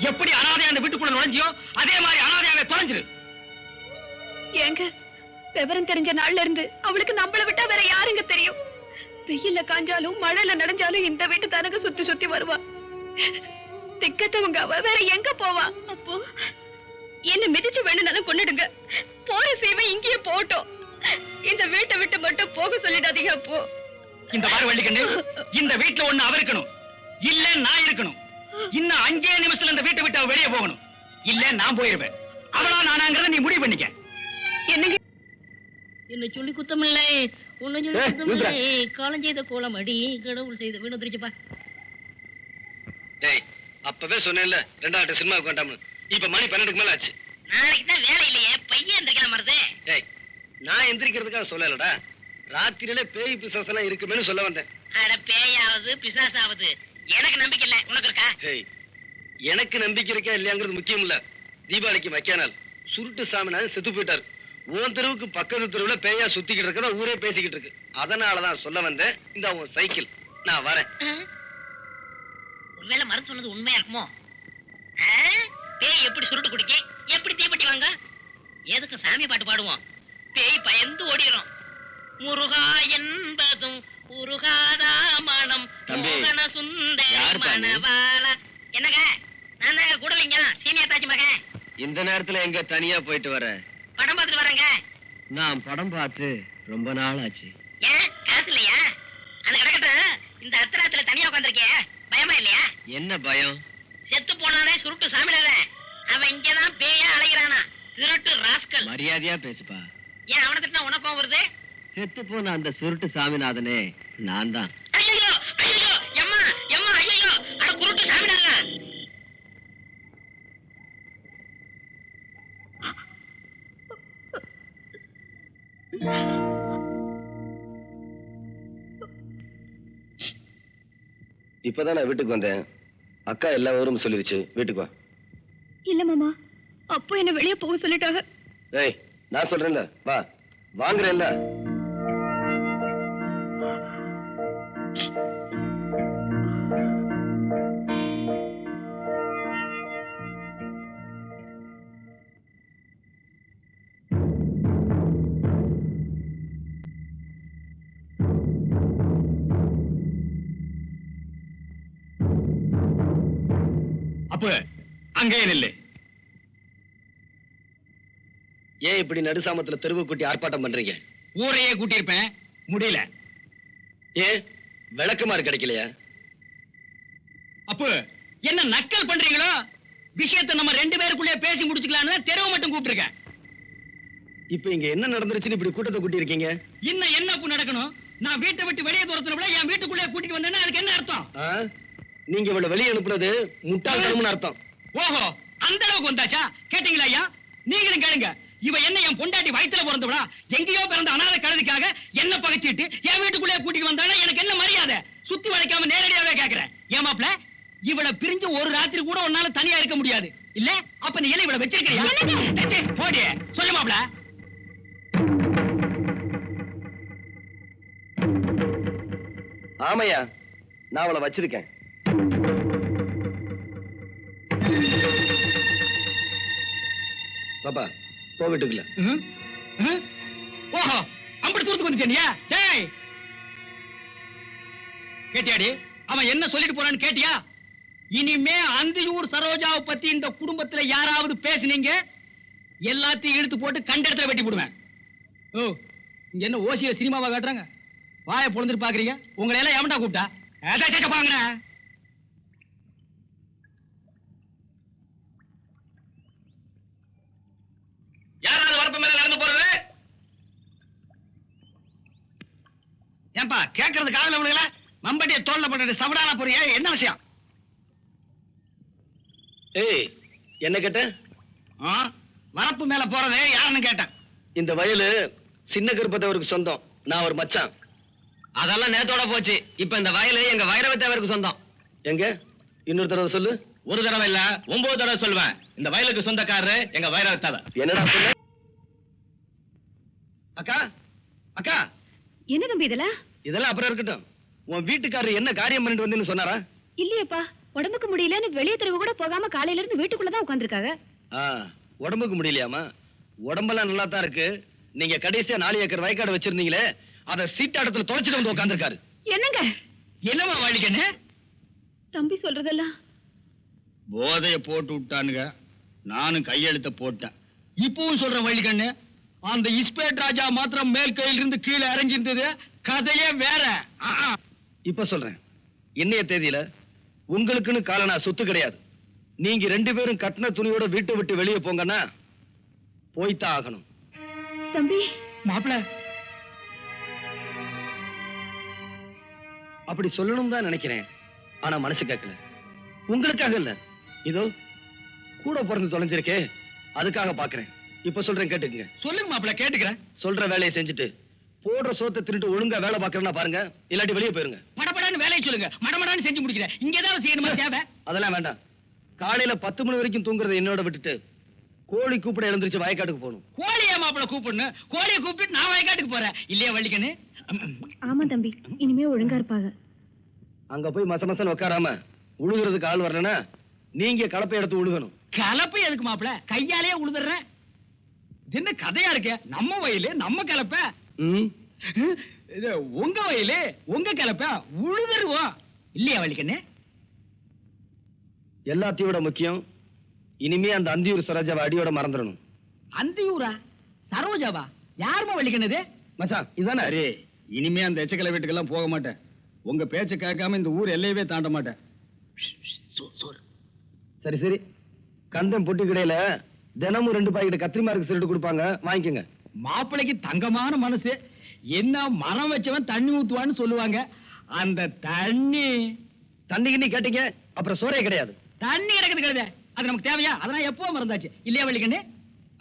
எப்படி அனாதை அந்த வீட்டுக்குள்ள நுழைஞ்சியோ அதே மாதிரி அனாதையாவே தொலைஞ்சிரு ஏங்க விவரம் தெரிஞ்ச நாள்ல இருந்து அவளுக்கு நம்மளை விட்டா வேற யாருங்க தெரியும் வெயில்ல காஞ்சாலும் மழையில நனைஞ்சாலும் இந்த வீட்டு தனக்கு சுத்தி சுத்தி வருவா திக்கத்தவங்க அவ வேற எங்க போவா அப்போ என்ன மிதிச்சு வேணும்னாலும் கொண்டுடுங்க போற சேவை இங்கேயே போட்டோம் இந்த வீட்டை விட்டு மட்டும் போக சொல்லிடாதீங்க அப்போ இந்த பாரு வள்ளிக்கண்ணு இந்த வீட்டுல ஒண்ணு அவ இருக்கணும் இல்ல நான் இருக்கணும் இன்னும் 5 நிமிஷத்துல இந்த வீட்டை விட்டு அவ வெளியே போகணும் இல்ல நான் போயிருவேன் அவளா நானாங்கிறத நீ முடிவு பண்ணிக்க என்னங்க என்ன சொல்லி குத்தமில்லை உன்னை சொல்லி குத்தமில்லை காலம் செய்த கோலம் அடி கடவுள் செய்த வீணு தெரிச்சுப்பா டேய் அப்பவே சொன்னேன்ல 2 சினிமாவுக்கு வேண்டாம்னு இப்ப மணி 12க்கு மேல ஆச்சு நாளைக்கு தான் வேலை இல்லையே பையன் எந்திரிக்கிற மருது டேய் நான் எந்திரிக்கிறதுக்காக சொல்லலடா ராத்திரியில பேய் பிசாசு எல்லாம் இருக்குமேனு சொல்ல வந்தேன் அட பேயாவது பிசாசாவது எனக்கு நம்பிக்கை இல்லை உனக்கு இருக்கா டேய் எனக்கு நம்பிக்கை இருக்கா இல்லையாங்கிறது முக்கியம் இல்ல தீபாவளிக்கு வைக்கானால் சுருட்டு சாமினாலும் செத்து போயிட்டாரு உன் தெருவுக்கு பக்கத்து தெருவுல பேயா சுத்திக்கிட்டு இருக்கிற ஊரே பேசிக்கிட்டு இருக்கு அதனாலதான் சொல்ல வந்தேன் இந்த உன் சைக்கிள் நான் வரேன் ஒருவேளை மருந்து சொன்னது உண்மையா இருக்குமோ பேய் எப்படி சுருட்டு குடிக்க எப்படி தீப்பெட்டி வாங்க எதுக்கு சாமி பாட்டு பாடுவோம் பேய் பயந்து ஓடிடும் முருகா என்பதும் உருகாதா மனம் தம்பி, மோகன சுந்தரி யாருப்பா நீ? மணவாள. என்னங்க நான் தாங்க கூடலிங்க சீனியர் தாச்சி மகன். இந்த நேரத்துல எங்க தனியா போயிட்டு வர? படம் பார்த்துட்டு வரேங்க. நான் படம் பார்த்து ரொம்ப நாள் ஆச்சு. ஏன் காசு இல்லையா? அது கிடக்கட்டும். இந்த அத்திராத்துல தனியா உட்காந்துருக்கே பயமா இல்லையா? என்ன பயம்? செத்து போனானே சுருட்டு சாமிநாதன், அவன் இங்கதான் பேயா அலைகிறானா, திருட்டு ராஸ்கல். மரியாதையா பேசுப்பா. ஏன் அவனை திட்டினா உனக்கும் வருது? செத்து போன அந்த சுருட்டு சாமிநாதனே நான் தான். ஐயோ ஐயோ எம்மா எம்மா ஐயோ அட குருட்டு சாமிநாதன். இப்பதான் நான் வீட்டுக்கு வந்தேன். அக்கா எல்லா விவரமும் சொல்லிருச்சு. வீட்டுக்கு வா. இல்ல மாமா, அப்போ என்ன வெளியே போக சொல்லிட்டாங்க. ஏய், நான் சொல்றேன்ல, வா. வாங்குறேன்ல. அப்ப அங்கேயே நில்லு. ஏன் இப்படி நடுசாமத்துல தெருவு கூட்டி ஆர்ப்பாட்டம் பண்றீங்க? ஊரையே கூட்டியிருப்பேன், முடியல. ஏன் விளக்குமாறு கிடைக்கலையா? அப்ப என்ன நக்கல் பண்றீங்களோ? விஷயத்தை நம்ம 2 பேருக்குள்ளே பேசி முடிச்சுக்கலாம்னு தெருவு மட்டும் கூப்பிட்டுருக்கேன். இப்ப இங்க என்ன நடந்துருச்சுன்னு இப்படி கூட்டத்தை கூட்டி இருக்கீங்க? இன்னும் என்ன நடக்கணும்? நான் வீட்டை விட்டு வெளியே தூரத்துல விட என் வீட்டுக்குள்ளே கூட்டிட்டு வந்தேன்னா அதுக்கு என்ன அர்த்தம்? ஆ? நீங்க இவ்வளவு வெளியே அனுப்புனது முட்டாள்தனம்னு அர்த்தம். ஓஹோ, அந்த அளவுக்கு வந்தாச்சா? கேட்டீங்களா ஐயா? நீங்களும் கேளுங்க. இவ என்ன என் பொண்டாட்டி வயித்துல பிறந்தவளா? எங்கேயோ பிறந்த அனாதை கழுதிக்காக என்ன பகைச்சிட்டு என் வீட்டுக்குள்ளே கூட்டிட்டு வந்தாலும் எனக்கு என்ன மரியாதை? சுத்தி வளைக்காம நேரடியாவே கேக்குறேன். ஏன் மாப்ள, இவளை பிரிஞ்சு ஒரு ராத்திரி கூட உன்னால தனியா இருக்க முடியாது இல்ல? அப்ப நீ என்ன இவளை வச்சிருக்கிறியா? போடி, சொல்லு மாப்ள. ஆமையா, நான் அவளை வச்சிருக்கேன். பாப்பா, போ வீட்டுக்குள்ள. ஓஹோ, அப்படி தூரத்துக்கு வந்துட்டியா? டேய், கேட்டியாடி? அவன் என்ன சொல்லிட்டு போறான்னு கேட்டியா? இனிமே அந்தியூர் சரோஜாவை பத்தி இந்த குடும்பத்துல யாராவது பேசுனீங்க, எல்லாத்தையும் இழுத்து போட்டு கண்ட இடத்துல வெட்டி போடுவேன். ஓ, இங்க என்ன ஓசியில சினிமாவா காட்டுறாங்க? வாயை பொழுதுட்டு பாக்குறீங்க? உங்களை எல்லாம் எவன்டா கூப்பிட்டா? பாங்க. யாராவது வரப்பு மேல நடந்து போறது? ஏன்பா கேட்கறது காதுல விழுகல? மம்பட்டிய தோல்ல போட்டு சவடால போறிய, என்ன விஷயம்? ஏய், என்ன கேட்ட? வரப்பு மேல போறது யாருன்னு கேட்டேன். இந்த வயலு சின்ன கருப்பத்தவருக்கு சொந்தம். நான் ஒரு மச்சான். அதெல்லாம் நேத்தோட போச்சு. இப்ப இந்த வயலு எங்க வைரவத்தேவருக்கு சொந்தம். எங்க? இன்னொரு தடவை சொல்லு. ஒரு தடவை இல்ல, 9 தடவை சொல்லுவேன். இந்த வயலுக்கு சொந்தக்காரரு எங்க வைரவத்தேவர். என்னடா சொன்ன? அக்கா, அக்கா, என்ன தம்பி இதெல்லாம்? இதெல்லாம் அப்புறம் இருக்கட்டும். உன் வீட்டுக்காரர் என்ன காரியம் பண்ணிட்டு வந்தேன்னு சொன்னாரா? இல்லையப்பா, உடம்புக்கு முடியலன்னு வெளியே தெருவு கூட போகாம காலையில இருந்து வீட்டுக்குள்ளதான் உட்காந்துருக்காங்க. உடம்புக்கு முடியலையாமா? உடம்பெல்லாம் நல்லா தான் இருக்கு. நீங்க கடைசியா 4 ஏக்கர் வயக்காடு வச்சிருந்தீங்களே, அத சீட்டாடத்துல தொலைச்சிட்டு வந்து உட்காந்துருக்காரு. என்னங்க? என்னமா வழிக்கண்ணு? தம்பி சொல்றதெல்லாம் போதைய போட்டு விட்டானுங்க. நானும் கையெழுத்த போட்டேன். இப்பவும் சொல்றேன் வழிக்கண்ணு, அந்த இஸ்பேட் ராஜா மாத்திரம் மேல் கையில இருந்து கீழே இறங்கி இருந்தது. கதையே வேற. இப்ப சொல்றேன். இன்னைய தேதியில உங்களுக்குன்னு காலனா சொத்து கிடையாது. நீங்க 2 பேரும் கட்டின துணியோட வீட்டை விட்டு வெளியே போங்கன்னா போய்தான் ஆகணும். தம்பி, மாப்பிள அப்படி சொல்லணும் தான் நினைக்கிறேன். ஆனா மனசு கேட்கல. உங்களுக்காக இல்ல, இதோ கூட பிறந்து தொலைஞ்சிருக்கே, அதுக்காக பாக்குறேன். இப்ப சொல்றேன், கேட்டுக்குங்க. சொல்லுங்க மாப்பிள, கேட்டுக்கிறேன். சொல்ற வேலையை செஞ்சுட்டு போடுற சோத்தை திருட்டு ஒழுங்கா வேலை பாக்குறேன்னா பாருங்க, இல்லாட்டி வெளியே போயிருங்க. மடமடான்னு வேலையை சொல்லுங்க. மடமடான்னு செஞ்சு முடிக்கிறேன். இங்க ஏதாவது செய்யணுமா? தேவை அதெல்லாம் வேண்டாம். காலையில 10 மணி வரைக்கும் தூங்குறதை என்னோட விட்டுட்டு கோழி கூப்பிட எழுந்திருச்சு வயக்காட்டுக்கு போகணும். கோழியா மாப்பிள கூப்பிடணும்? கோழியை கூப்பிட்டு நான் வயக்காட்டுக்கு போறேன் இல்லையா வள்ளிக்கண்ணு? ஆமா தம்பி, இனிமே ஒழுங்கா இருப்பாங்க. அங்க போய் மசமசன்னு உட்காராம உழுகுறதுக்கு ஆள் வரலன்னா நீங்க கலப்பை எடுத்து உழுகணும். கலப்பை எதுக்கு மாப்பிள? கையாலே உழுதுறேன். இது என்ன கதையா இருக்க? நம்ம வயலு, நம்ம கலப்பை. இது உங்க வயலு உங்க கலப்ப உழுதுருவோம் இல்லையா வள்ளிக்கண்ணு? எல்லாத்தையும் விட முக்கியம், இனிமே அந்த அந்தியூர் சரோஜாவை அடியோட மறந்துடணும். அந்தியூரா? சரோஜாவா? யாருமா வள்ளிக்கண்ணது? மச்சான் இதானே? அரே, இனிமே அந்த எச்சக்கலை வீட்டுக்கெல்லாம் போக மாட்டேன். உங்க பேச்ச கேட்காம இந்த ஊர் எல்லையவே தாண்ட மாட்டேன். சரி சரி, கந்தன் பொட்டி கடையில தினமும் 2 பாக்கெட் கத்திரிமாருக்கு சிரட்டு கொடுப்பாங்க, வாங்கிக்கோங்க. மாப்பிளைக்கு தங்கமான மனசு. என்ன மரம் வச்சவன் தண்ணி ஊத்துவான்னு சொல்லுவாங்க. அந்த தண்ணிக்கு கேட்டீங்க, அப்புறம் சோறே கிடையாது. தண்ணி இறக்குது கிடையாது. அது நமக்கு தேவையா? அதெல்லாம் எப்போ மறந்தாச்சு இல்லையா வள்ளிக்கண்ணு?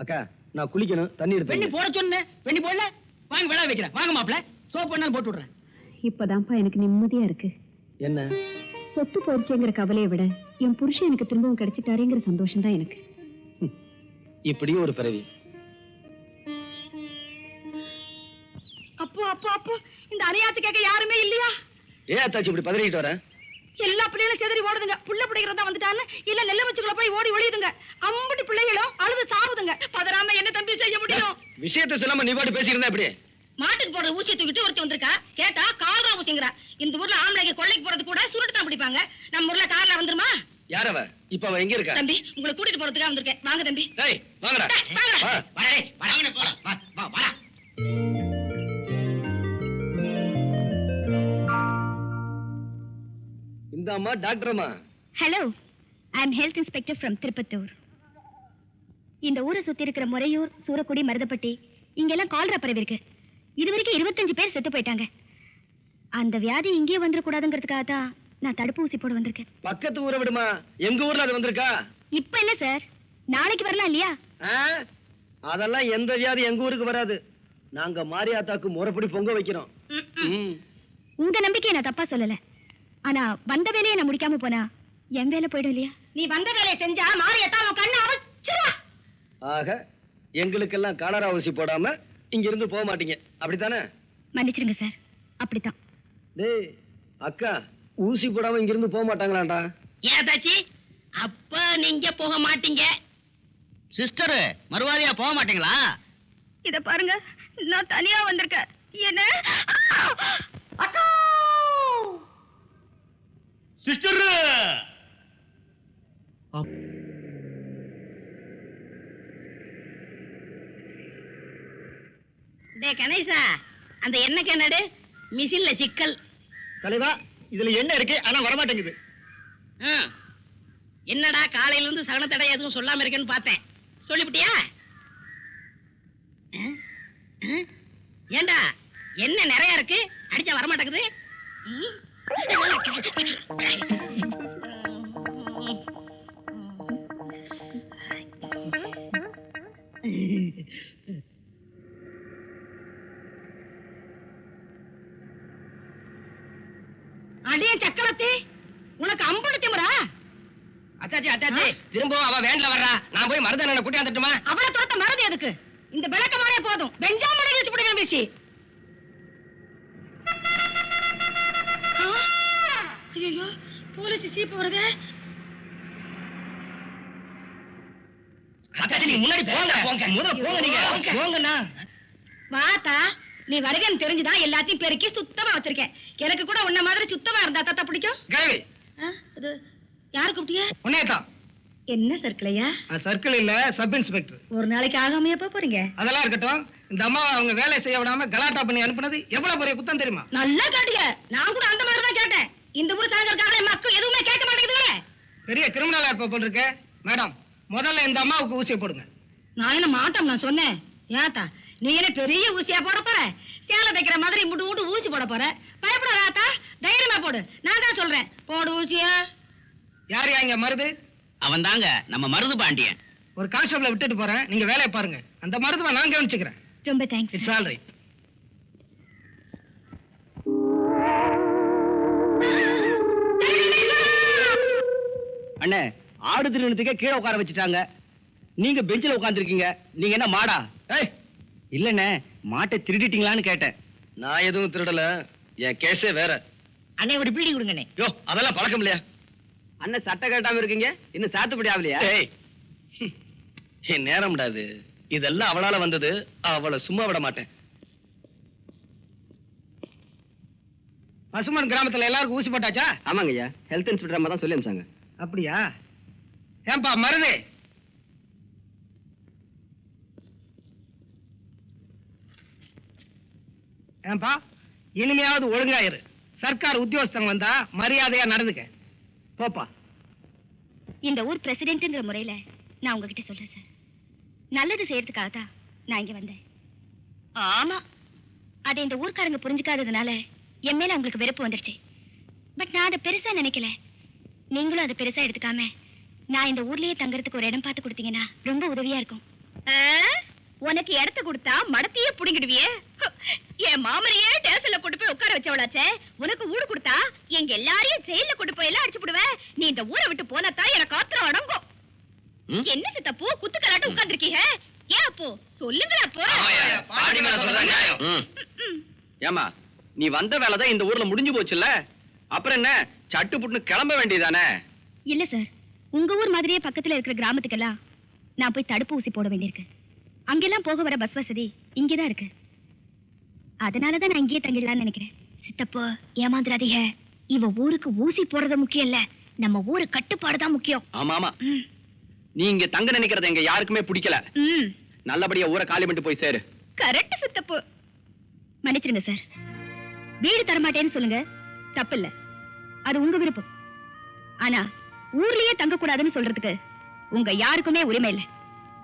அக்கா, நான் குளிக்கணும், தண்ணி வெண்ணி எடுத்து. போட சொன்னேன், வெண்ணி போடல. வாங்க விழா வைக்கிறேன். வாங்க மாப்பிள, சோப் பண்ணாலும் போட்டு விடுறேன். இப்பதான்ப்பா எனக்கு நிம்மதியா இருக்கு. என்ன? சொத்து போயிடுச்சுங்கிற கவலையை விட என் புருஷன் எனக்கு திரும்பவும் கிடைச்சிட்டாருங்கிற சந்தோஷம் தான் எனக்கு. இப்படி ஒரு பிறவி. அப்போ அப்போ அப்போ இந்த அணையாத்து கேட்க யாருமே இல்லையா? ஏன் அத்தாச்சி இப்படி பதறிக்கிட்டு வர? எல்லா பிள்ளைகளும் செதறி ஓடுதுங்க. புள்ள பிடிக்கிறதா வந்துட்டான்னு இல்ல நெல்ல வச்சுக்குள்ள போய் ஓடி ஒளியுதுங்க. அம்புட்டு பிள்ளைகளும் அழுது சாவுதுங்க. பதறாம என்ன தம்பி செய்ய முடியும்? விஷயத்தை சொல்லாம நீ பாட்டு பேசியிருந்தா எப்படி? மாட்டுக்கு போடுற ஊசியை தூக்கிட்டு ஒருத்தி வந்திருக்கா. கேட்டா கால்ரா ஊசிங்கிறா. இந்த ஊர்ல ஆம்பளைக்கு கொள்ளைக்கு போறது கூட சுருட்டு தான் பிடிப்பாங்க. நம்ம ஊர்ல கார்ல வந்துருமா? யாரவ? இப்ப அவ எங்க இருக்கா? தம்பி உங்களை கூட்டிட்டு போறதுக்காக வந்திருக்கேன். வாங்க தம்பி. டேய் வாங்கடா. வாங்க. வா. வரே, வாங்க போலாம். வா வா வா. இந்த அம்மா டாக்டர் அம்மா. Hello, I am health inspector from Tiruppattur. இந்த ஊரை சுத்தி இருக்கிற முறையூர், சூரக்குடி, மருதப்பட்டி இங்கெல்லாம் கால்ரா பரவி இருக்கு. இதுவரைக்கும் 25 பேர் செத்து போயிட்டாங்க. அந்த வியாதி இங்கேயே வந்துடக்கூடாதுங்கிறதுக்காக தான் நான் தடுப்பூசி போட வந்திருக்கேன். பக்கத்து ஊரை விடுமா, எங்க ஊர்ல அது வந்திருக்கா? இப்ப இல்ல சார், நாளைக்கு வரலாம் இல்லையா? ஆ? அதெல்லாம் எந்த வியாதி எங்க ஊருக்கு வராது. நாங்க மாரியாத்தாக்கு முறைப்படி பொங்க வைக்கிறோம். ம். உங்க நம்பிக்கையை நான் தப்பா சொல்லல. ஆனா வந்த வேலையை நான் முடிக்காம போனா என் வேலை போயிடும் இல்லையா? நீ வந்த வேலையை செஞ்சா மாரியத்தா உன் கண்ணை அவச்சிருவா. ஆக எங்களுக்கெல்லாம் காலரா ஊசி போடாம இங்க இருந்து போக மாட்டீங்க, அப்படித்தானே? மன்னிச்சிருங்க சார், அப்படித்தான். டேய் அக்கா, ஊசி போடாம இங்க இருந்து போக மாட்டாங்களாண்டா? ஏன் தாச்சி? அப்ப நீங்க போக மாட்டீங்க. சிஸ்டர் மறுவாதியா போக மாட்டீங்களா? இத பாருங்க, நான் தனியா வந்திருக்கேன். என்ன அக்கா சிஸ்டர் டே கணேசா, அந்த எண்ணெய் கிணடு மிஷின்ல சிக்கல். தலைவா, இதுல என்ன இருக்கு ஆனா வரமாட்டேங்குது. என்னடா காலையில இருந்து சகனத்தடை எதுவும் சொல்லாம இருக்கேன்னு பார்த்தேன். சொல்லிவிட்டியா? ஏண்டா என்ன நிறைய இருக்கு, அடிச்சா வரமாட்டேங்குது. அடியே சக்கரத்தி, உனக்கு அம்புட்டு திமிரா? அத்தாச்சி அத்தாச்சி, திரும்பவும் அவ வேன்ல வர்றா. நான் போய் மருதனை கூட்டி வந்துட்டுமா? அவளை தோத்த மறதி எதுக்கு? இந்த விளக்கமானே போதும். பெஞ்சாமனை வீசி விடுவேன் வீசி. ஐயோ, போலீஸ் சீப்பு வருதே. அத்தாச்சி நீங்க முன்னாடி போங்க. முதல்ல போங்க நீங்க. போங்கண்ணா. வாத்தா, நீ வருகன்னு தெரிஞ்சுதான் எல்லாத்தையும் பெருக்கி சுத்தமா வச்சிருக்கேன். எனக்கு கூட உன்ன மாதிரி சுத்தமா இருந்தா தாத்தா பிடிக்கும். கேள்வி அது யாரு கூப்பிட்டியா? உன்னையதான். என்ன சர்க்கிளையா? சர்க்கிள் இல்ல, சப் இன்ஸ்பெக்டர். ஒரு நாளைக்கு ஆகாமையா போறீங்க? அதெல்லாம் இருக்கட்டும். இந்த அம்மா அவங்க வேலை செய்ய விடாம கலாட்டா பண்ணி அனுப்புனது எவ்வளவு பெரிய குத்தம் தெரியுமா? நல்லா கேட்டீங்க. நான் கூட அந்த மாதிரி தான் கேட்டேன். இந்த ஊர் சாகறதுக்காக மக்கள் எதுவுமே கேட்க மாட்டேங்குது. பெரிய கிரிமினலா இருப்ப போல் இருக்கு. மேடம், முதல்ல இந்த அம்மாவுக்கு ஊசியை போடுங்க. நான் என்ன மாட்டோம் நான் சொன்னேன். ஏத்தா, நீ என்ன பெரிய ஊசியா போட போற? சேலை தைக்கிற மாதிரி முட்டு முட்டு ஊசி போட போற? பயப்படாதா? தைரியமா போடு. நான் தான் சொல்றேன், போடு ஊசியா. யார் இங்க மருது? அவன் தாங்க நம்ம மருது பாண்டியன். ஒரு கான்ஸ்டபிளை விட்டுட்டு போறேன், நீங்க வேலையை பாருங்க. அந்த மருதுவை நான் கவனிச்சுக்கிறேன். ரொம்ப தேங்க்ஸ். It's all right. அண்ணே, ஆடு திருநத்துக்கே கீழே உட்கார வச்சுட்டாங்க. நீங்க பெஞ்சில உட்கார்ந்துருக்கீங்க. நீங்க என்ன மாடா? ஏய், இல்லண்ணே, மாட்டை திருடிட்டீங்களான்னு கேட்டேன். நான் எதுவும் திருடல, என் கேஸே வேற. அண்ணே ஒரு பீடி கொடுங்கண்ணே. யோ, அதெல்லாம் பழக்கம் இல்லையா? அண்ணன் சட்டை கட்டாம இருக்கீங்க, இன்னும் சாத்துப்படி ஆகலையா? என் நேரம் விடாது. இதெல்லாம் அவளால வந்தது, அவளை சும்மா விட மாட்டேன். பசுமன் கிராமத்துல எல்லாருக்கும் ஊசி போட்டாச்சா? ஆமாங்க ஐயா, ஹெல்த் இன்ஸ்பெக்டர் அம்மா தான் சொல்லி அனுப்பிச்சாங்க. அப்படியா? ஏன்பா மருது, ஏன்பா இனிமையாவது ஒழுங்காயிரு. சர்க்கார் உத்தியோகஸ்தன் வந்தா மரியாதையா நடந்துக்க. போப்பா. இந்த ஊர் பிரசிடென்ட்ங்கிற முறையில நான் உங்ககிட்ட சொல்றேன் சார். நல்லது செய்யறதுக்காக தான் நான் இங்க வந்தேன். ஆமா, அதை இந்த ஊர்க்காரங்க புரிஞ்சுக்காததுனால என் மேல உங்களுக்கு வெறுப்பு வந்துருச்சு. பட் நான் அதை பெருசா நினைக்கல. நீங்களும் அதை பெருசா எடுத்துக்காம நான் இந்த ஊர்லயே தங்கறதுக்கு ஒரு இடம் பார்த்து கொடுத்தீங்கன்னா ரொம்ப உதவியா இருக்கும். உனக்கு இடத்த கொடுத்தா மடத்தையே புடிங்கிடுவியே. என் மாமரையே டேசல்ல கொண்டு போய் உட்கார வச்சவளாச்சே. உனக்கு ஊடு கொடுத்தா எங்க எல்லாரையும் ஜெயில கொண்டு போய் எல்லாம் அடிச்சு விடுவேன். நீ இந்த ஊரை விட்டு போனாதான் எனக்கு ஆத்திரம் அடங்கும். என்ன சித்தப்போ குத்துக்கலாட்டு உட்கார்ந்துருக்கீங்க? ஏன் அப்போ சொல்லுங்களா அப்போ. ஏமா, நீ வந்த வேலைதான் இந்த ஊர்ல முடிஞ்சு போச்சுல்ல, அப்புறம் என்ன சட்டு புட்டுன்னு கிளம்ப வேண்டியதானே? இல்ல சார், உங்க ஊர் மாதிரியே பக்கத்துல இருக்கிற கிராமத்துக்கெல்லாம் நான் போய் தடுப்பு ஊசி போட வேண்டியிருக்கு. அங்கெல்லாம் போக வர பஸ் வசதி இங்கதான் இருக்கு. அதனாலதான் நான் இங்கேயே தங்கிடலாம்னு நினைக்கிறேன். சித்தப்போ ஏமாந்துடாதீங்க. இவ ஊருக்கு ஊசி போடுறது முக்கியம் இல்ல, நம்ம ஊரு கட்டுப்பாடுதான் முக்கியம். ஆமா ஆமா, நீ இங்க தங்க நினைக்கிறது எங்க யாருக்குமே பிடிக்கல. நல்லபடியா ஊரை காலி பண்ணிட்டு போய் சேரு. கரெக்ட் சித்தப்போ. மன்னிச்சிருங்க சார். வீடு தரமாட்டேன்னு சொல்லுங்க, தப்பு இல்ல, அது உங்க விருப்பம். ஆனா ஊர்லயே தங்க கூடாதுன்னு சொல்றதுக்கு உங்க யாருக்குமே உரிமை இல்ல.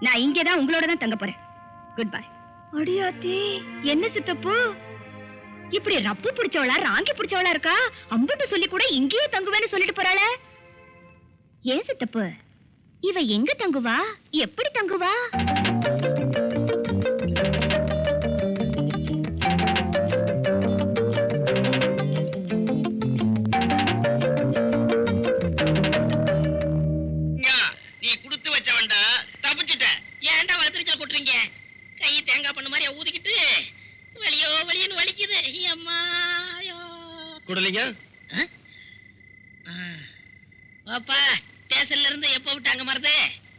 நான் இங்கேதான் உங்களோட தான் தங்க போறேன். Good bye. அடியாத்தி, என்ன சித்தப்போ இப்படி ரப்பு பிடிச்சவளா ராங்கி பிடிச்சவளா இருக்கா? அம்பட்டு சொல்லி கூட இங்கேயே தங்குவேன்னு சொல்லிட்டு போறாள. ஏன் சித்தப்பு, இவ எங்க தங்குவா? எப்படி தங்குவா? நீ குடுத்து வச்சவன்டா, தப்பிச்சிட்ட. ஏன்டா வளர்த்துச்சல் கொட்டுறீங்க? கை தேங்காய் பண்ண மாதிரி ஊதிக்கிட்டு வலியோன்னு வலிக்குது. அம்மா குடலிங்க பாப்பா, ஸ்டேஷன்ல இருந்து எப்போ விட்டாங்க மருது?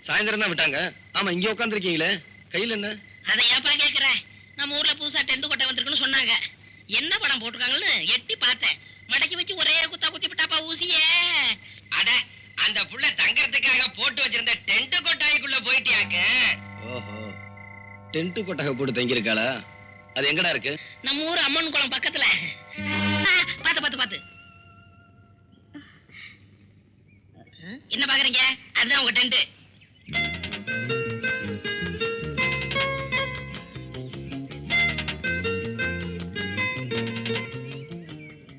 சாயந்தரம் தான் விட்டாங்க. ஆமா, இங்க உட்காந்துருக்கீங்களே, கையில என்ன? அதை ஏப்பா கேக்குறேன்? நம்ம ஊர்ல புதுசா டென்ட் கொட்டை வந்திருக்குன்னு சொன்னாங்க. என்ன படம் போட்டிருக்காங்கன்னு எட்டி பார்த்தேன். மடக்கி வச்சு ஒரே குத்தா குத்தி விட்டாப்பா ஊசியே. அட, அந்த புள்ள தங்கறதுக்காக போட்டு வச்சிருந்த டென்ட் கொட்டாய்க்குள்ள போயிட்டியாக்க. ஓஹோ, டென்ட் கொட்டகை போட்டு தங்கியிருக்காளா? அது எங்கடா இருக்கு? நம்ம ஊர் அம்மன் குளம் பக்கத்துல. பாத்து என்ன பாக்குறீங்க? அதுதான் உங்க டென்ட்.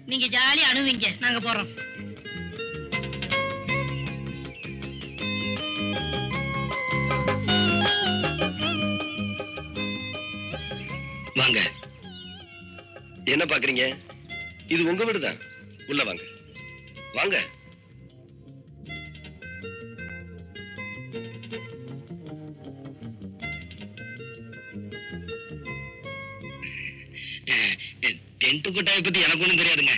நீங்க ஜாலியா அணுவீங்க, நாங்க போறோம். வாங்க. என்ன பாக்குறீங்க? இது உங்க வீடுதான். உள்ள வாங்க, வாங்க. டென்ட் கொட்டாயை பத்தி எனக்கு ஒண்ணும் தெரியாதுங்க.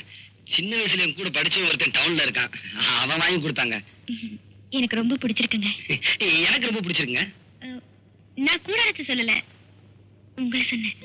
சின்ன வயசுல என் கூட படிச்ச ஒருத்தன் டவுன்ல இருக்கான், அவன் வாங்கி கொடுத்தாங்க. எனக்கு ரொம்ப பிடிச்சிருக்குங்க. எனக்கு ரொம்ப பிடிச்சிருக்குங்க. நான் கூட எடுத்து சொல்லல, உங்களை சொன்னேன்.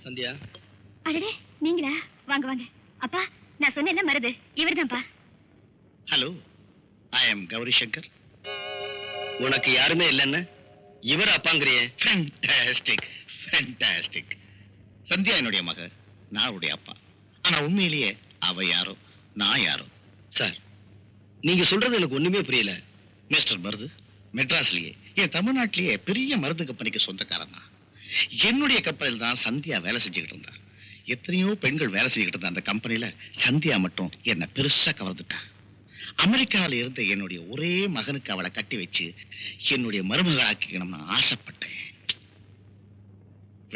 சந்தியா, அடடே, நீங்களா? வாங்க வாங்க. அப்பா, நான் சொன்னேன்ல மருது, இவர்தான்ப்பா. ஹலோ, ஐ அம் கௌரி சங்கர். உனக்கு யாருமே இல்லைன்னு இவர் அப்பாங்கிறியே. Fantastic, fantastic. சந்தியா என்னுடைய மக, நான் அவருடைய அப்பா. ஆனா உண்மையிலேயே அவ யாரோ நான் யாரோ. சார், நீங்க சொல்றது எனக்கு ஒண்ணுமே புரியல. மிஸ்டர் மருது, மெட்ராஸ்லயே என் தமிழ்நாட்டிலேயே பெரிய மருந்து கம்பெனிக்கு சொந்தக்காரன் தான். என்னுடைய கம்பெனியில் தான் சந்தியா வேலை செஞ்சுக்கிட்டு இருந்தா. எத்தனையோ பெண்கள் வேலை செஞ்சுக்கிட்டு இருந்த அந்த கம்பெனியில சந்தியா மட்டும் என்ன பெருசா கவர்ந்துட்டா. அமெரிக்காவில இருந்த என்னுடைய ஒரே மகனுக்கு அவளை கட்டி வச்சு என்னுடைய மருமகளாக்கிக்கணும்னு ஆசைப்பட்டேன்.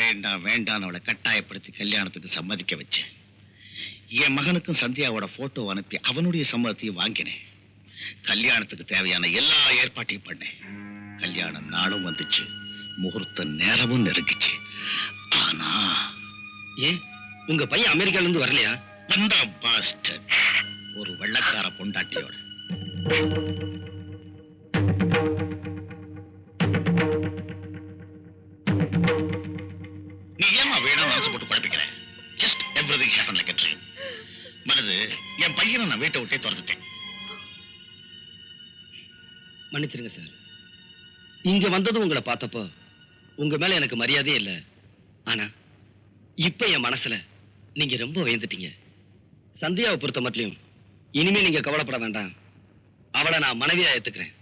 வேண்டாம் வேண்டாம் அவளை கட்டாயப்படுத்தி கல்யாணத்துக்கு சம்மதிக்க வச்சேன். என் மகனுக்கும் சந்தியாவோட போட்டோ அனுப்பி அவனுடைய சம்மதத்தையும் வாங்கினேன். கல்யாணத்துக்கு தேவையான எல்லா ஏற்பாட்டையும் பண்ணேன். கல்யாண நாளும் வந்துச்சு, முகூர்த்த நேரமும் நெருங்கிச்சு. ஆனா ஏன் உங்க பையன் அமெரிக்கால இருந்து வரலையா? வந்தா பாஸ்டர், ஒரு வெள்ளக்கார பொண்டாட்டியோட. நீ ஏமா வேணும் மனசு போட்டு குழப்பிக்கிற? Just everything happen like a dream. மனது, என் பையனை நான் வீட்டை விட்டே துரத்துட்டேன். மன்னிச்சிருங்க சார். இங்க வந்ததும் உங்களை பார்த்தப்போ உங்க மேல எனக்கு மரியாதையே இல்லை. ஆனா இப்ப என் மனசுல நீங்க ரொம்ப உயர்ந்துட்டீங்க. சந்தியாவை பொறுத்த மட்டும் இனிமே நீங்க கவலைப்பட வேண்டாம். அவளை நான் மனைவியா ஏத்துக்கிறேன்.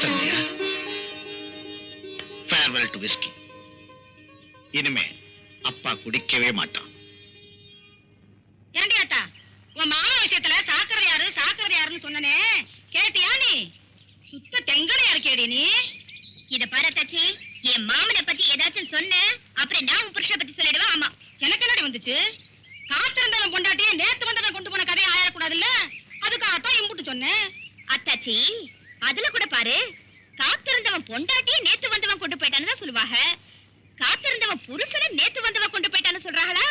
Sandhya, farewell to whisky. இனிமே அப்பா குடிக்கவே மாட்டான். ஏண்டியாத்தா, உன் மாமா விஷயத்துல சாக்கரை யாருன்னு சொன்னனே, கேட்டியா நீ? சுத்த தெங்கலையா இருக்கேடி நீ. இத பாரு தச்சி, என் மாமனை பத்தி ஏதாச்சும் சொன்ன அப்புறம் நான் உன் புருஷனை பத்தி சொல்லிடுவேன். ஆமா, எனக்கு என்னடி வந்துச்சு? காத்திருந்தவன் பொண்டாட்டியே நேத்து வந்தவன் கொண்டு போன கதையை ஆயிடக்கூடாதுல்ல, அதுக்காகத்தான் இம்புட்டு சொன்னேன். அத்தாச்சி, அதுல கூட பாரு, காத்திருந்தவன் பொண்டாட்டியே நேத்து வந்தவன் கொண்டு போயிட்டான்னு தான் சொல்லுவாங்க. காத்திருந்தவன் புருஷனை நேத்து வந்தவன் கொண்டு போயிட்டான்னு சொல்றாங்களா?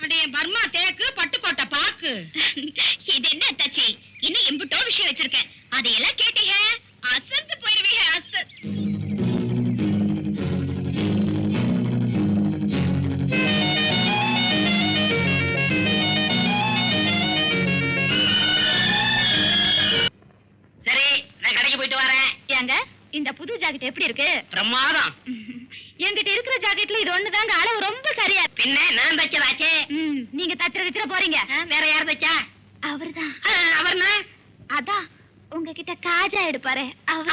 அடைய பர்மா தேக்கு பட்டுக்கோட்டை பாக்கு. இது என்ன அத்தாச்சி, இன்னும் எம்புட்டோ விஷயம் வச்சிருக்கேன். அதையெல்லாம் கேட்டீங்க அசந்து போயிருவீங்க. சரி, நான் கடைக்கு போயிட்டு வரேன். ஏங்க, இந்த புது ஜாக்கெட் எப்படி இருக்கு? பிரமாதம். என்கிட்ட இருக்கிற ஜாக்கெட்ல இது ஒண்ணுதாங்க அளவு ரொம்ப சரியா. பின்ன நான் தச்சதாச்சே. நீங்க தச்சுற போறீங்க. வேற யார் தச்சா? அவர்தான். அவர்னா? அதான் உங்ககிட்ட காஜா எடுப்பாரு அவர்.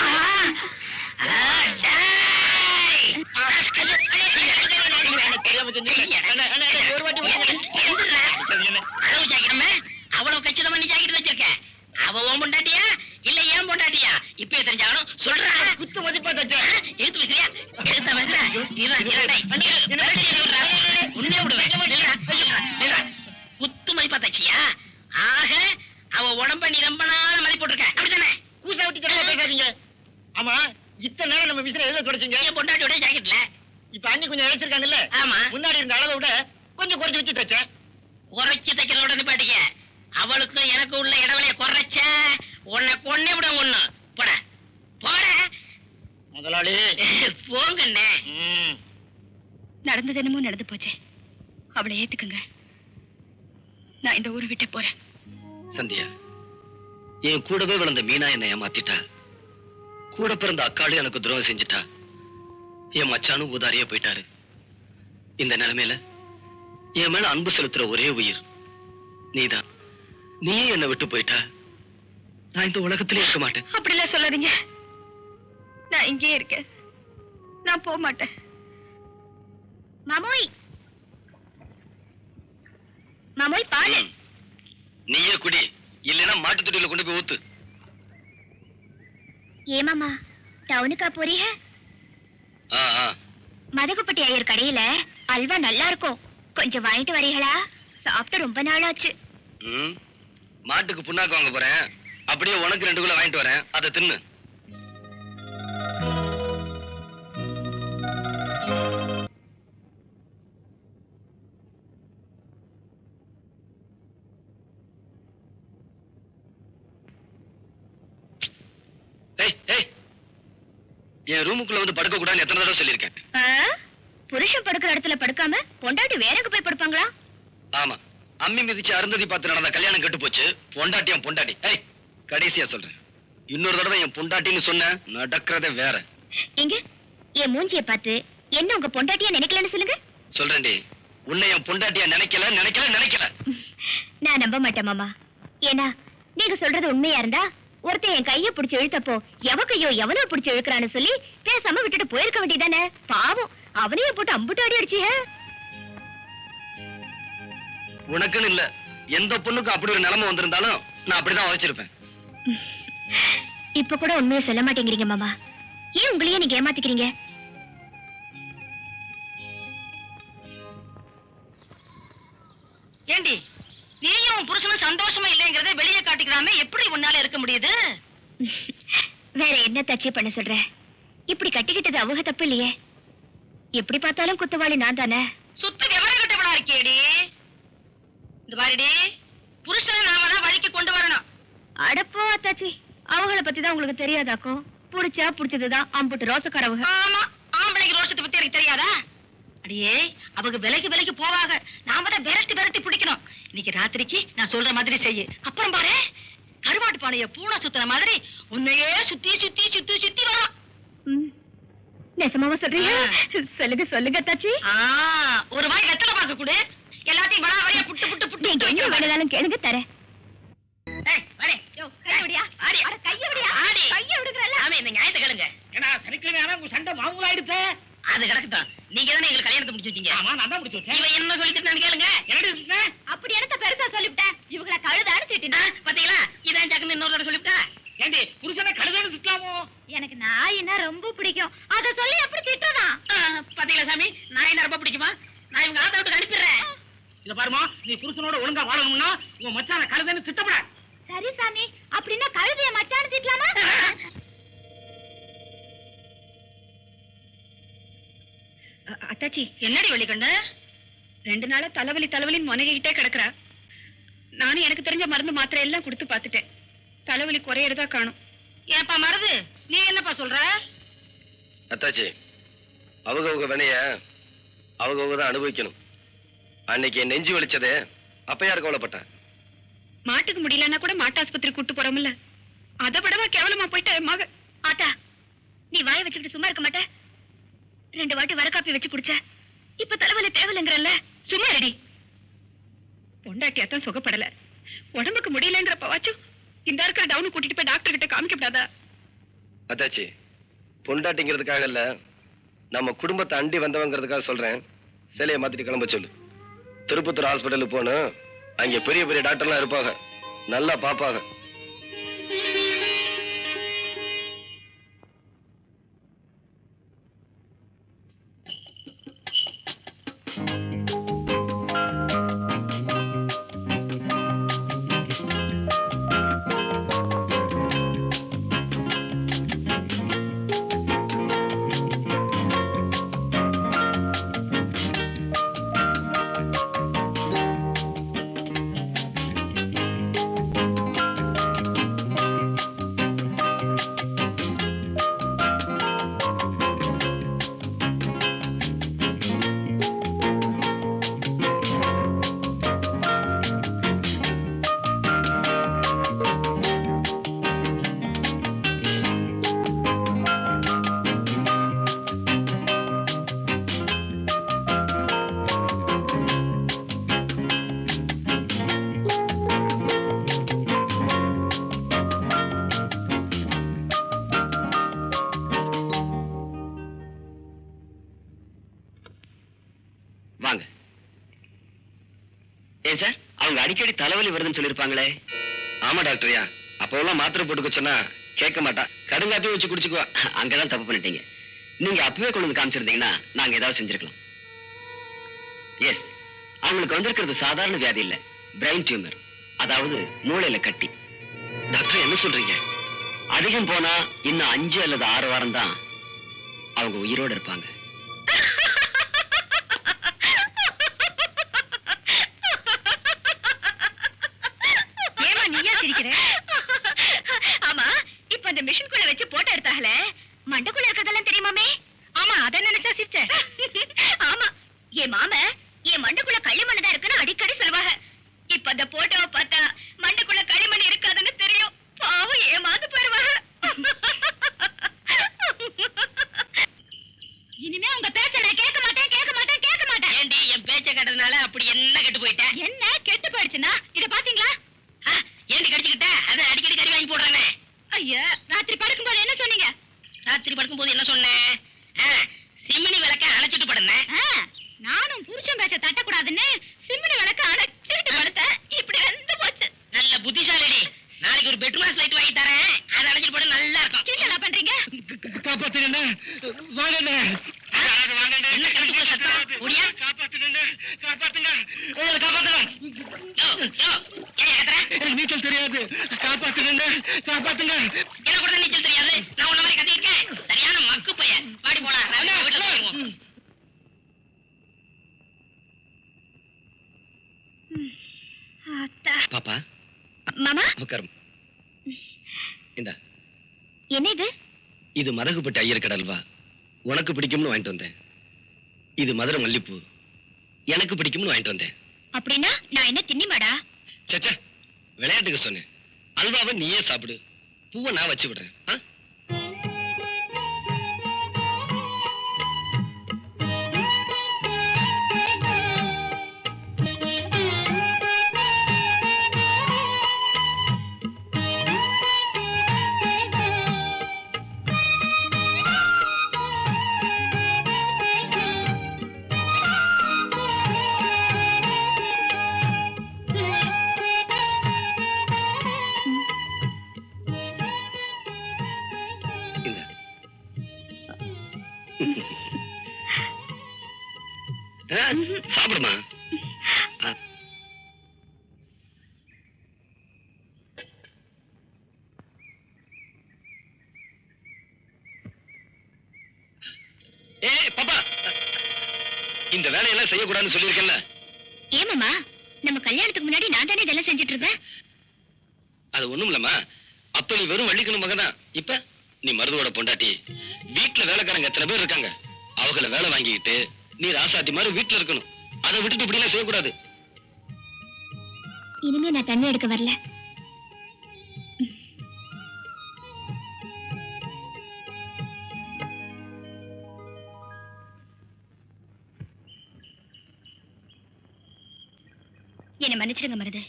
அவ்வளவு கச்சிதமா நீ ஜாக்கெட் வச்சிருக்க. அவ உன் பொண்டாட்டியா இல்ல ஏன் பொண்டாட்டியா? இப்ப தெரிஞ்சாலும் சொல்றா. குத்து மதிப்பா தச்சா எடுத்து பேசுறியா? எடுத்த பேசுற உன்னே விடுவேன். குத்து மதிப்பா தச்சியா? ஆக அவ உடம்ப நீ ரொம்ப நாள் மதி போட்டிருக்க, அப்படித்தானே? கூசா விட்டு பேசாதீங்க. ஆமா, இத்தனை நேரம் நம்ம விசிற எதுல தொடச்சிங்க? என் பொண்டாட்டியோட ஜாக்கெட்ல. இப்ப அண்ணி கொஞ்சம் இழைச்சிருக்காங்கல்ல? ஆமா. முன்னாடி இருந்த அளவை விட கொஞ்சம் குறைச்சு வச்சு தச்சேன். குறைச்சு தைக்கிறதோட நிப்பாட்டிக்க. அவளுக்கும் எனக்கு உள்ள இடவெளிய குறைச்ச உன்னை கொன்னே விட ஒண்ணு. போட போட முதலாளி போங்கண்ணே. நடந்தது என்னமோ நடந்து போச்சு. அவளை ஏத்துக்குங்க. நான் இந்த ஊரை விட்டு போறேன். சந்தியா, என் கூடவே வளர்ந்த மீனா என்னை ஏமாத்திட்டா. கூட பிறந்த அக்காளும் எனக்கு துரோகம் செஞ்சுட்டா. என் மச்சானும் ஊதாரியா போயிட்டாரு. இந்த நிலைமையில என் மேல அன்பு செலுத்துற ஒரே உயிர் நீதான். நீயே என்னை விட்டு போயிட்டா நான் இந்த உலகத்திலே இருக்க மாட்டேன். அப்படிலாம் சொல்லாதீங்க. நான் இங்கே இருக்கேன். நான் போக மாட்டேன். மாமோய், மாமோய் பால். நீயே குடி, இல்லைன்னா மாட்டு தொட்டியில கொண்டு போய் ஊத்து. ஏமாமா, டவுனுக்கா போறீங்க? மதகுப்பட்டி ஐயர் கடையில அல்வா நல்லா இருக்கும், கொஞ்சம் வாங்கிட்டு வரீங்களா? சாப்பிட்டு ரொம்ப நாள் ஆச்சு. மாட்டுக்கு புண்ணாக்கு வாங்க போறேன், அப்படியே உனக்கு 2 கிலோ வாங்கிட்டு வரேன், அதை தின்னு. என் ரூமுக்குள்ள வந்து படுக்க கூடாதுன்னு எத்தனை தடவை சொல்லியிருக்கேன். புருஷன் படுக்கிற இடத்துல படுக்காம பொண்டாட்டி வேற எங்க போய் படுப்பாங்களா? ஆமா, அம்மி மிதிச்சு அருந்ததி பார்த்து நடந்த கல்யாணம் கெட்டு போச்சு. பொண்டாட்டி என் பொண்டாட்டி. கடைசியா சொல்றேன், இன்னொரு தடவை என் பொண்டாட்டின்னு சொன்ன நடக்கிறதே வேற. எங்க என் மூஞ்சிய பார்த்து என்ன உங்க பொண்டாட்டியா நினைக்கலன்னு சொல்லுங்க. சொல்றேன்டி, உன்னை என் பொண்டாட்டியா நினைக்கல நினைக்கல நினைக்கல. நான் நம்ப மாட்டேன் மாமா. ஏன்னா நீங்க சொல்றது உண்மையா இருந்தா ஒருத்தன் என் கைய பிடிச்சு இழுத்தப்போ எவக்கையோ எவனோ பிடிச்சு இழுக்கிறான்னு சொல்லி பேசாம விட்டுட்டு போயிருக்க வேண்டியதானே. பாவம் அவனையே போட்டு அம்புட்டு அடி அடிச்சிய. உனக்குன்னு இல்ல, எந்த பொண்ணுக்கும் அப்படி ஒரு நிலைமை வந்திருந்தாலும் நான் அப்படிதான் உழைச்சிருப்பேன். இப்ப கூட உண்மையை சொல்ல மாட்டேங்கிறீங்க மாமா. ஏன் உங்களையே நீங்க ஏமாத்திக்கிறீங்க? ஏண்டி நீயும் புருஷனும் சந்தோஷமா இல்லைங்கிறத வெளியே காட்டிக்கிறாம எப்படி உன்னால இருக்க முடியுது? வேற என்ன தச்சு பண்ண சொல்ற? இப்படி கட்டிக்கிட்டது அவங்க தப்பு இல்லையே. எப்படி பார்த்தாலும் குத்தவாளி நான் தானே. சுத்த விவரம் கட்டவளா இருக்கேடி. இந்த பாருடி, புருஷனை நாம தான் வழிக்கு கொண்டு வரணும். அடப்போ அத்தாச்சி, அவங்கள பத்தி தான் உங்களுக்கு தெரியாதாக்கும். புடிச்சா புடிச்சதுதான் அம்புட்டு ரோசக்காரவங்க. ஆமா, ஆம்பளைக்கு ரோஷத்தை பத்தி எனக்கு தெரியாதா? அடியே, அவங்க விலைக்கு போவாங்க. நாம தான் விரட்டி பிடிக்கணும். இன்னைக்கு ராத்திரிக்கு நான் சொல்ற மாதிரி செய்யு. அப்புறம் பாரு, கருவாட்டு பானைய பூனை சுத்துற மாதிரி உன்னையே சுத்தி வரும். நெசமாவா சொல்றீங்க? சொல்லுங்க அத்தாச்சி. ஒரு வாய் வெத்தலை பாக்க கொடு. எல்லாத்தையும் வடா வரையா புட்டு நீங்க என்ன வேணாலும் கேளுங்க தரேன். சண்டை மாமூலா எடுத்த அது கிடக்கட்டும். நீங்க தானே எங்களுக்கு கல்யாணத்தை முடிச்சு வச்சீங்க. ஆமா, நான் தான் முடிச்சு வச்சேன். இவன் என்ன சொல்லிட்டு கேளுங்க. என்னடி அப்படி எனக்கு பெருசா சொல்லிவிட்டேன். இவங்களை கழுதான்னு திட்டினா பாத்தீங்களா? இதான் ஜாக்குன்னு இன்னொரு தடவை சொல்லிவிட்டா. ஏண்டி புருஷனை கழுதான்னு திட்டலாமோ? எனக்கு நாயினா ரொம்ப பிடிக்கும். அத சொல்லி எப்படி திட்டனா? பாத்தீங்களா சாமி, நான் என்ன ரொம்ப பிடிக்குமா? நான் இவங்க ஆத்தா விட்டு அனுப்பிடுறேன். இத பாருமா, நீ புருஷனோட ஒழுங்கா வாழணும்னா உன் மச்சான கழுதான்னு திட்டப்பட. சரி சாமி, அப்படின்னா கழுதைய மச்சான்னு திட்டலாமா? அத்தாச்சி, என்னடி வழிகண்ட? 2 நாளா தலைவலின்னு முனகிக்கிட்டே கிடக்குறா. நானும் எனக்கு தெரிஞ்ச மருந்து மாத்திரை எல்லாம் கொடுத்து பார்த்துட்டேன். தலைவலி குறையறதா காணும். ஏப்பா மருது, நீ என்னப்பா சொல்ற? அத்தாச்சி, அவங்க வினைய அவங்க தான் அனுபவிக்கணும். அன்னைக்கு என் நெஞ்சு வலிச்சதே அப்ப யாரு கவலைப்பட்டேன்? மாட்டுக்கு முடியலன்னா கூட மாட்டாஸ்பத்திரி கூட்டு போறோம்ல, அதை விடவா கேவலமா போயிட்டா மக. ஆத்தா, நீ வாய வச்சுக்கிட்டு சும்மா இருக்க மாட்ட? 2 வாட்டி வர காப்பி வச்சு குடிச்ச. இப்ப தலைவலி தேவலைங்கிறல்ல, சும்மா ரெடி. பொண்டாட்டியாத்தான் சுகப்படல, உடம்புக்கு முடியலங்கிறப்பவாச்சும் இந்த இருக்கிற டவுன் கூட்டிட்டு போய் டாக்டர் கிட்ட காமிக்கப்படாதா? அத்தாச்சி, பொண்டாட்டிங்கிறதுக்காக இல்ல, நம்ம குடும்பத்தை அண்டி வந்தவங்கிறதுக்காக சொல்றேன். சிலையை மாத்திட்டு கிளம்ப சொல்லு. திருப்பத்தூர் ஹாஸ்பிட்டலுக்கு போகணும். அங்க பெரிய பெரிய டாக்டர்லாம் இருப்பாங்க, நல்லா பாப்பாங்க. வாங்க. ஏன் சார், அவங்க அடிக்கடி தலைவலி வருதுன்னு சொல்லிருப்பாங்களே? ஆமா டாக்டர்யா, அப்போலாம் மாத்திரை போட்டுக்க சொன்னா கேட்க மாட்டா, கடுங்காப்பி வச்சு குடிச்சுக்குவா. அங்கதான் தப்பு பண்ணிட்டீங்க. நீங்க அப்பவே கொண்டு வந்து காமிச்சிருந்தீங்கன்னா நாங்க ஏதாவது செஞ்சிருக்கலாம். எஸ், அவங்களுக்கு வந்திருக்கிறது சாதாரண வியாதி இல்ல, பிரெயின் டியூமர், அதாவது மூளையில கட்டி. டாக்டர் என்ன சொல்றீங்க? அதிகம் போனா இன்னும் 5 அல்லது 6 வாரம் தான் அவங்க உயிரோட இருப்பாங்க. ஆமா, இப்ப அந்த மிஷின்குள்ள வச்சு போட்டோ எடுத்தாங்களே, மண்டக்குள்ள இருக்கதெல்லாம் தெரியுமாமே? ஆமா, அத நினைச்சா சிஸ்டர். ஆமா, என் மாம என் மண்டக்குள்ள களிமண் தான் இருக்குன்னு அடிக்கடி சொல்லுவாங்க. இப்ப அந்த போட்டோவை பார்த்தா மண்டக்குள்ள களிமண் இருக்காதுன்னு தெரியும். பாவம் ஏமாந்து போயிருவாங்க. இனிமே உங்க பேச்ச நான் கேட்க மாட்டேன். ஏண்டி என் பேச்ச கேட்டதுனால கெட்டு போயிடுச்சுன்னா இத பாத்தீங்களா? ஏண்டி கடிச்சுக்கிட்ட? அது அடிக்கடி கறி வாங்கி போடுறானே. ஐயா, ராத்திரி படுக்கும்போது என்ன சொன்னீங்க? ராத்திரி படுக்கும்போது என்ன சொன்னேன்? சிமினி விளக்க அணைச்சிட்டு படுனேன். நானும் புருஷன் பேச்ச தட்டக்கூடாதுன்னு சிம்மினி விளக்க அடைச்சிட்டு படுத்தேன். இப்படி வந்து போச்சு. நல்ல புத்திசாலிடி. நாளைக்கு ஒரு பெட்ரூம் லைட் வாங்கி தரேன். அதை அணைச்சிட்டு படு, நல்லா இருக்கும். என்ன பண்றீங்க? காப்பாத்துங்க வாங்க. என்ன கணக்குள்ள சத்தம்? ஓடியா? காப்பாத்துங்க. யோ, ஏன் கத்துற? எனக்கு நீச்சல் தெரியாது. காப்பாத்துங்க. எனக்கு கூட நீச்சல் தெரியாது. நான் உன்ன மாதிரி கத்திருக்கேன். சரியான மக்கு பையன். பாடி போடா. நான் வீட்டுல போயிருவோம். அத்தா. பாப்பா மாமா உட்காரும். இந்த என்ன இது? இது மதகுப்பட்டி ஐயர் கடல்வா. உனக்கு பிடிக்கும்னு வாங்கிட்டு வந்தேன். இது மதுரை மல்லிப்பூ. எனக்கு பிடிக்கும்னு வாங்கிட்டு வந்தேன். அப்படின்னா நான் என்ன தின்னிமாடா? சச்சா, விளையாட்டுக்கு சொன்னேன். அல்வாவை நீயே சாப்பிடு, பூவை நான் வச்சு விடுறேன். சாப்பிடுமா? பாப்பா, இந்த வேலையெல்லாம் செய்யக்கூடாதுன்னு சொல்லியிருக்கேன்ல. ஏமாமா, நம்ம கல்யாணத்துக்கு முன்னாடி நான் தானே இதெல்லாம் செஞ்சுட்டு இருந்தேன். அது ஒண்ணும் இல்லம்மா. அப்ப நீ வெறும் வள்ளிக்கணும் மகதான். இப்ப நீ மருதுவோட பொண்டாட்டி. வீட்டுல வேலைக்காரங்க எத்தனை பேர் இருக்காங்க. அவங்கள வேலை வாங்கிக்கிட்டு நீ ராசாத்தி மாதிரி வீட்டுல இருக்கணும். அதை விட்டுட்டு இப்படி எல்லாம் செய்யக்கூடாது. இனிமே நான் தண்ணி எடுக்க வரல. என்ன மன்னிச்சிருங்க மருது.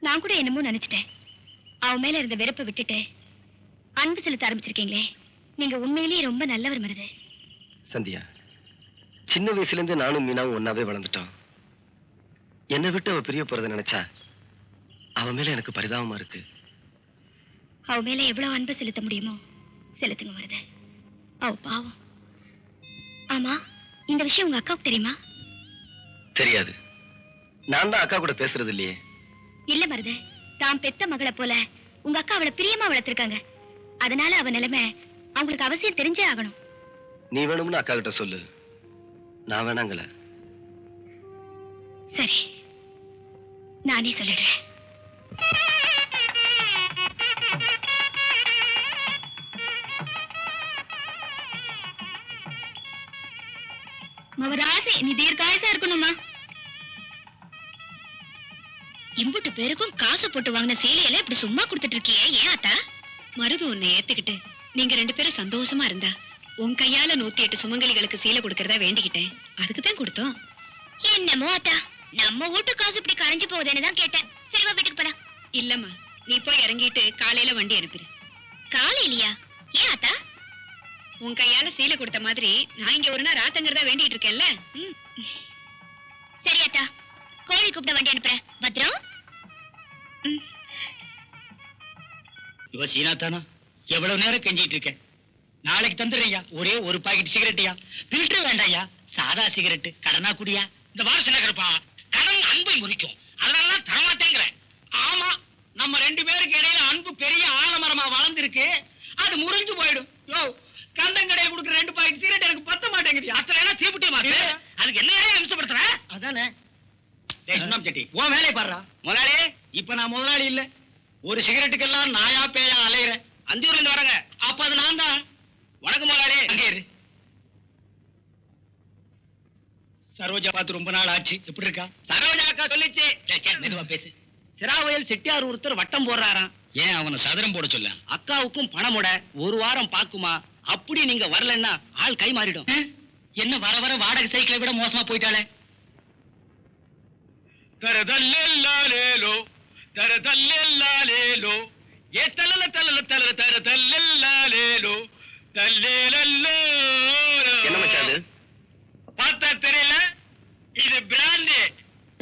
நான் கூட என்னமோ நினைச்சிட்டேன். அவன் மேல இருந்த வெறுப்பை விட்டுட்டு அன்பு செலுத்த ஆரம்பிச்சிருக்கீங்களே. நீங்க உண்மையிலேயே ரொம்ப நல்லவர் மருது. சந்தியா, சின்ன வயசுல இருந்து நானும் மீனாவும் ஒன்னாவே வளர்ந்துட்டோம். என்னை விட்டு அவ பிரிய போறத நினைச்சா அவன் மேல எனக்கு பரிதாபமா இருக்கு. அவ மேல எவ்வளவு அன்பு செலுத்த முடியுமோ செலுத்துங்க மருது. அவ பாவம். ஆமா, இந்த விஷயம் உங்க அக்காவுக்கு தெரியுமா? தெரியாது. நான் தான் அக்கா கூட பேசுறது இல்லையே. இல்ல மருது, தான் பெத்த மகளை போல உங்க அக்கா அவளை பிரியமா வளர்த்திருக்காங்க. அதனால அவ நிலைமை அவங்களுக்கு அவசியம் தெரிஞ்சே ஆகணும். நீ வேணும்னு அக்கா கிட்ட சொல்லு. நான் வேணாங்கள. சரி, நானே சொல்லிடுறேன். மவராசி, நீ தீர்க்காயசா இருக்கணுமா? இம்புட்டு பேருக்கும் காசு போட்டு வாங்கின சேலையில இப்படி சும்மா கொடுத்துட்டு இருக்கியே, ஏன் ஆத்தா? மருது உன்னை ஏத்துக்கிட்டு நீங்க 2 பேரும் சந்தோஷமா இருந்தா உன் கையால 108 சுமங்கலிகளுக்கு சீலை கொடுக்கறதா வேண்டிக்கிட்டேன். அதுக்குதான் கொடுத்தோம். என்னமோ ஆத்தா, நம்ம வீட்டு காசு இப்படி கரைஞ்சு போகுதுன்னு தான் கேட்டேன். சரிவா, வீட்டுக்கு போலாம். இல்லம்மா, நீ போய் இறங்கிட்டு காலையில வண்டி அனுப்பிடு. காலையிலயா? ஏன் ஆத்தா? உன் கையால சீலை கொடுத்த மாதிரி நான் இங்க ஒரு நாள் ராத்தங்கிறதா வேண்டிட்டு இருக்கேன்ல. சரி ஆத்தா, கோழி கூப்பிட்ட வண்டி அனுப்புறேன். பத்ரம். இவ சீனா தானா? எவ்வளவு நேரம் கெஞ்சிட்டு இருக்கேன். நாளைக்கு தந்துடுறியா? ஒரே ஒரு பாக்கெட் சிகரெட்டையா? பில்டர் வேண்டாயா, சாதா சிகரெட். கடனா குடியா? இந்த வாரசன கருப்பா, கடன் அன்பை முறிக்கும். அதனால தரமாட்டேங்கிறேன். ஆமா, நம்ம 2 பேருக்கு இடையில அன்பு பெரிய ஆலமரமா வளர்ந்துருக்கு. அது முறிஞ்சு போயிடும். யோ, கந்தங்கடையை கொடுக்குற 2 பாக்கெட் சிகரெட் எனக்கு பத்த மாட்டேங்குது. அத்தனை தீப்பிட்டே மாத்து. அதுக்கு என்ன நிமிஷப்படுத்துற? அதானே. சுண்ணாம்பு சட்டி, உன் வேலையை பாடுறா. முதலாளி, இப்ப நான் முதலாளி இல்ல. ஒரு சிகரெட்டுக்கெல்லாம் நாயா பேயா அலையிறேன். அந்தியூர்ல இருந்து வரங்க. அப்ப அது நான் தான். வணக்கம் முதலாளி. அங்கே இரு. சரோஜா பார்த்து ரொம்ப நாள் ஆச்சு. எப்படி இருக்கா? சரோஜா அக்கா சொல்லிச்சு. மெதுவா பேசு. சிராவயல் செட்டியார் ஒருத்தர் வட்டம் போடுறாராம். ஏன் அவனை சதுரம் போட சொல்ல? அக்காவுக்கும் பணமுட 1 வாரம் பாக்குமா. அப்படி நீங்க வரலன்னா ஆள் கை மாறிடும். என்ன வர வர வாடகை சைக்கிளை விட மோசமா போயிட்டாளே. தரதல்லலேலோ தரதல்லலேலோ ஏ தலல தலல தலல தரதல்லலேலோ தல்லேலல்லோ. என்ன மச்சான் அது? பார்த்தா தெரியல? இது பிராண்டு,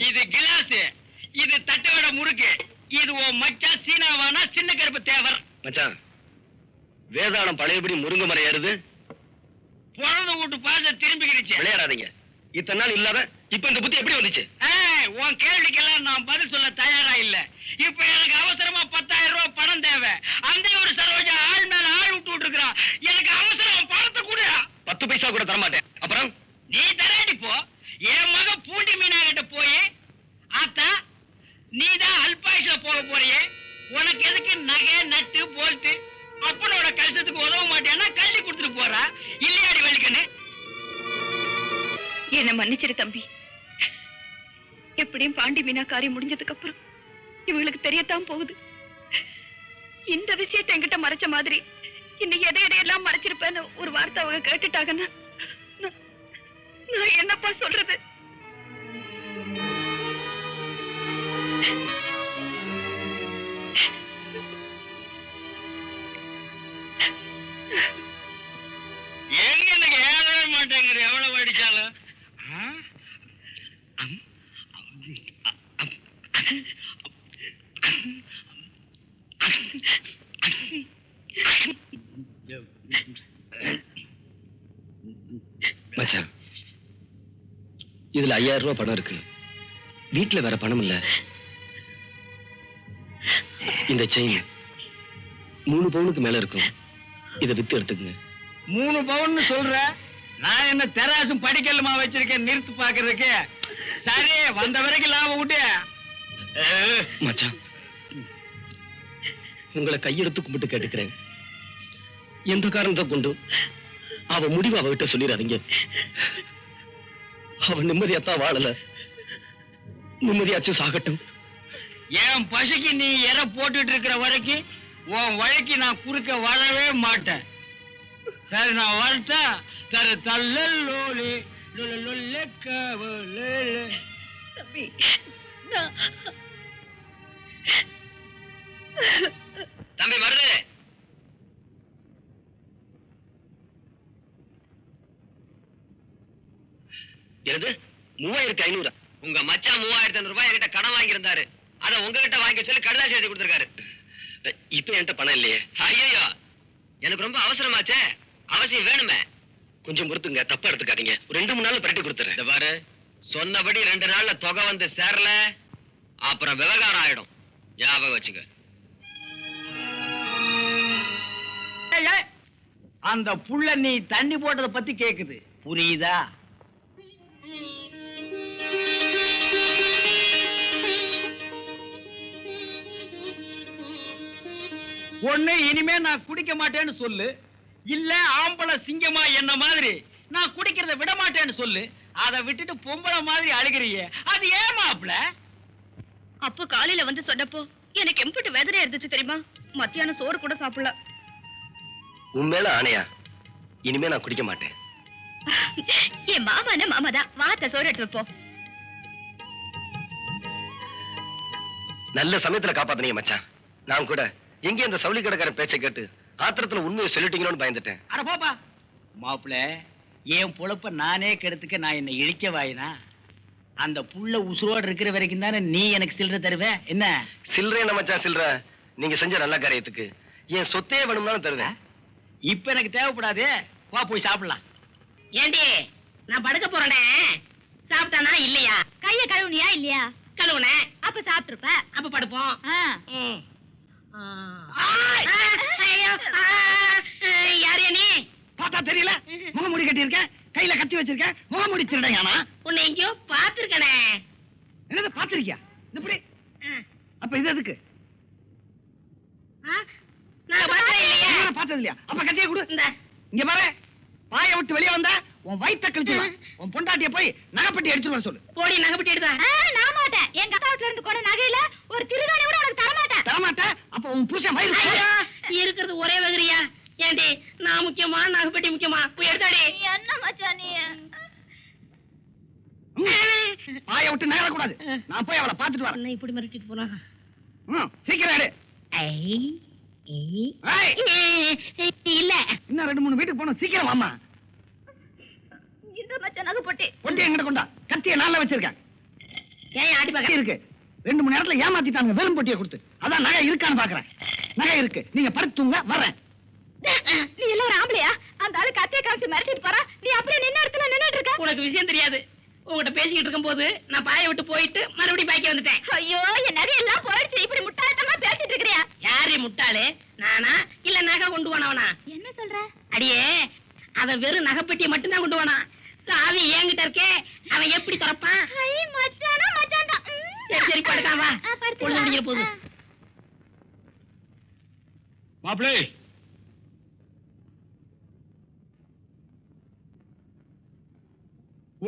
இது கிளாஸ், இது தட்டுவடை முறுக்கு. இது ஓ மச்சான் சீனாவானா சின்ன கருப்பு தேவர். மச்சான், வேதாளம் பழையபடி முருங்க மரம் ஏறுது. பிறந்த வீட்டு பாச திரும்பிக்கிடுச்சு. விளையாடாதீங்க. இத்தனை நாள் இல்லாத இப்ப இந்த புத்தி எப்படி வந்துச்சு? உன் கேள்விக்கெல்லாம் நான் பதில் சொல்ல தயாரா இல்ல. இப்ப எனக்கு அவசரமா 10,000 ரூபாய் பணம் தேவை. அந்த ஒரு சரோஜா ஆள் மேல ஆள் விட்டு இருக்கிறான். எனக்கு அவசரம், பணத்தை கூட 10 பைசா கூட தரமாட்டேன். அப்புறம் நீ தராடி போ. என் மக பூண்டி மீனா கிட்ட போய், ஆத்தா நீதான் அல்பாயுஷ்ல போக போறியே, உனக்கு எதுக்கு நகை நட்டு போல்ட்டு, அப்பனோட கஷ்டத்துக்கு உதவ மாட்டேன்னா கல்வி கொடுத்துட்டு போறா இல்லையாடி வலிக்கன்னு. என்ன மன்னிச்சிரு தம்பி. எப்படியும் பாண்டி மீனா காரியம் முடிஞ்சதுக்கு அப்புறம் இவங்களுக்கு தெரியத்தான் போகுது. இந்த விஷயத்தை என்கிட்ட மறைச்ச மாதிரி இன்னைக்கு எதையெல்லாம் மறைச்சிருப்பேன்னு ஒரு வார்த்தை அவங்க கேட்டுட்டாங்கன்னா நான் என்னப்பா சொல்றது? எங்க எனக்கு ஏறவே மாட்டேங்கிற எவ்வளவு அடிச்சாலும். மச்சான், இதுல 5000 ரூபாய் பணம் இருக்கு. வீட்டுல வேற பணம் இல்ல. இந்த செயின் 3 பவுனுக்கு மேல இருக்கும். இதை வித்து எடுத்துக்கங்க. 3 பவுன் சொல்ற? நான் என்ன தெராசும் படிக்கலுமா வச்சிருக்கேன் நிறுத்து பாக்குறதுக்கு? சரி, வந்த வரைக்கும் லாபம் விட்டு. மச்சான், உங்களை கையெடுத்து கும்பிட்டு கேட்டுக்கிறேன். எந்த காரணத்தை கொண்டு அவ முடிவு அவகிட்ட சொல்லிடாதீங்க. அவ நிம்மதியாத்தான் வாழல. நிம்மதியாச்சும் சாகட்டும். என் பசிக்கு நீ எற போட்டுட்டு இருக்கிற வரைக்கும் உன் வழிக்கு நான் குறுக்க வாழவே மாட்டேன். சரி, நான் வாழ்த்தா தர தள்ளி தம்பி, தம்பி வருது. என்னது 3500? உங்க மச்சான் 3500 ரூபாய் என்கிட்ட கடன் வாங்கியிருந்தாரு. அத உங்ககிட்ட வாங்கி சொல்லி கடுதாசி எழுதி கொடுத்திருக்காரு. இப்ப என்கிட்ட பணம் இல்லையே. ஐயோ, எனக்கு ரொம்ப அவசரமாச்சே. அவசியம் வேணுமே. கொஞ்சம் பொறுத்துங்க, தப்பா எடுத்துக்காதீங்க. ஒரு 2-3 நாள்ல பரட்டி கொடுத்துறேன். இந்த பாரு, சொன்னபடி 2 நாள்ல தொகை வந்து சேரல, அப்புறம் விவகாரம் ஆயிடும். ஞாபகம் வச்சுக்க. அந்த புள்ள நீ தண்ணி போட்டதை பத்தி கேக்குது, புரியுதா? ஒண்ணு இனிமே நான் குடிக்க மாட்டேன்னு சொல்லு, இல்ல ஆம்பளை சிங்கமா என்ன மாதிரி நான் குடிக்கிறத விட மாட்டேன்னு சொல்லு. அதை விட்டுட்டு பொம்பளை மாதிரி அழுகிறியே, அது ஏன் மாப்ள? அப்போ காலையில வந்து சொன்னப்போ எனக்கு எம்பிட்டு வேதனை இருந்துச்சு தெரியுமா? மத்தியானம் சோறு கூட சாப்பிடல. உண்மையில ஆணையா? இனிமே நான் குடிக்க மாட்டேன். என் மாமானா மாமாதான். வாத்த சோறு எடுத்து வைப்போம். நல்ல சமயத்துல காப்பாத்தனீங்க மச்சான். நான் கூட எங்கே இந்த சவுளி கடைக்கார பேச்சை கேட்டு ஆத்திரத்துல உண்மையை சொல்லிட்டீங்களோன்னு பயந்துட்டேன். அட போப்பா மாப்பிள, என் பொழப்ப நானே கெடுத்துக்க நான் என்ன இழிக்க வாயினா? அந்த புள்ள உசுரோடு இருக்கிற வரைக்கும் தானே நீ எனக்கு சில்லறை தருவ. என்ன சில்லறை என்ன மச்சான் சில்லறை? நீங்க செஞ்ச நல்ல காரியத்துக்கு என் சொத்தையே வேணும்னாலும் தருவேன். இப்ப எனக்கு தேவைப்படாது. வா போய் சாப்பிடலாம். ஏண்டி, நான் படுக்க போறேனே, சாப்பிட்டானா இல்லையா? கைய கழுவுனியா இல்லையா? கழுவுனேன். அப்ப சாப்பிட்டுருப்ப. அப்ப படுப்போம். ம். யாரு நீ? பார்த்தா தெரியல? முகமூடி கட்டி இருக்க, கையில கத்தி வச்சிருக்க, முகமூடி திருடையானா? உன்னை எங்கேயோ பாத்துருக்கனே. என்னது பாத்திருக்கியா? இப்படி அப்ப இது எதுக்கு? நான் பார்த்தேன் இல்லையா? பார்த்தது இல்லையா? அப்ப கத்தியை கொடு. இந்த இங்க பாரு, வாயை விட்டு வெளியே வந்தா உன் வயிற்ற கழிச்சுடுவேன். உன் பொண்டாட்டிய போய் நகைப்பட்டி எடுத்துட்டு சொல்லு. போடி, நகைப்பட்டி எடுத்தா? நான் மாட்டேன். எங்க அக்கா வீட்டுல இருந்து கூட நகையில ஒரு திருதாணி கூட உனக்கு தர மாட்டேன். தரமாட்டேன். அப்ப உன் புருஷன் வயிறு ஐயோ, இருக்கிறது ஒரே வகிரியா? ஏண்டி, நான் முக்கியமா நகைப்பட்டி முக்கியமா? போய் எடுத்தாடி. என்ன மச்சான் நீ? வாயை விட்டு நகரக்கூடாது. நான் போய் அவளை பார்த்துட்டு வரேன். என்ன இப்படி மிரட்டிட்டு போறான்? சீக்கிரம் எடு. ஏய், இல்ல இன்னும் 2-3 வீட்டுக்கு போகணும். சீக்கிரம் வாமா. இந்த மச்சான் நகை போட்டு பொட்டி எங்கிட்ட கொண்டா. கத்தியை நல்லா வச்சிருக்கேன். ஏன் ஆடி கத்தி இருக்கு. 2 மணி நேரத்துல ஏமாத்திட்டாங்க வெறும் பொட்டியை கொடுத்து. அதான் நகை இருக்கான்னு பாக்குறேன். நகை இருக்கு. நீங்க படுத்துங்க, வரேன். நீ எல்லாம் ஒரு ஆம்பளையா? அந்த ஆளு கத்திய காமிச்சு மிரட்டிட்டு போறா, நீ அப்படியே நின்ன இடத்துல நின்னுட்டு இருக்க. உனக்கு விஷயம் தெரியாது. உங்ககிட்ட பேசிக்கிட்டு இருக்கும் போது நான் பாயை விட்டு போயிட்டு மறுபடியும் பாய்க்க வந்துட்டேன். ஐயோ, என் நிறைய எல்லாம் போயிடுச்சு. இப்படி முட்டாள்தனமா பேசிட்டு இருக்கறியா? யாரு முட்டாளு? நானா இல்ல நகை கொண்டு போனவனா? என்ன சொல்ற? அடியே, அவன் வெறும் நகைப்பெட்டியை மட்டும்தான் கொண்டு போனான். சாவி என்கிட்ட இருக்கே, அவன் எப்படி திறப்பான்? ஐ மச்சானா மச்சான்டா. சரி சரி படுக்காம வா. படுத்து பொழுது முடிஞ்சிட போகுது. மாப்பிளே,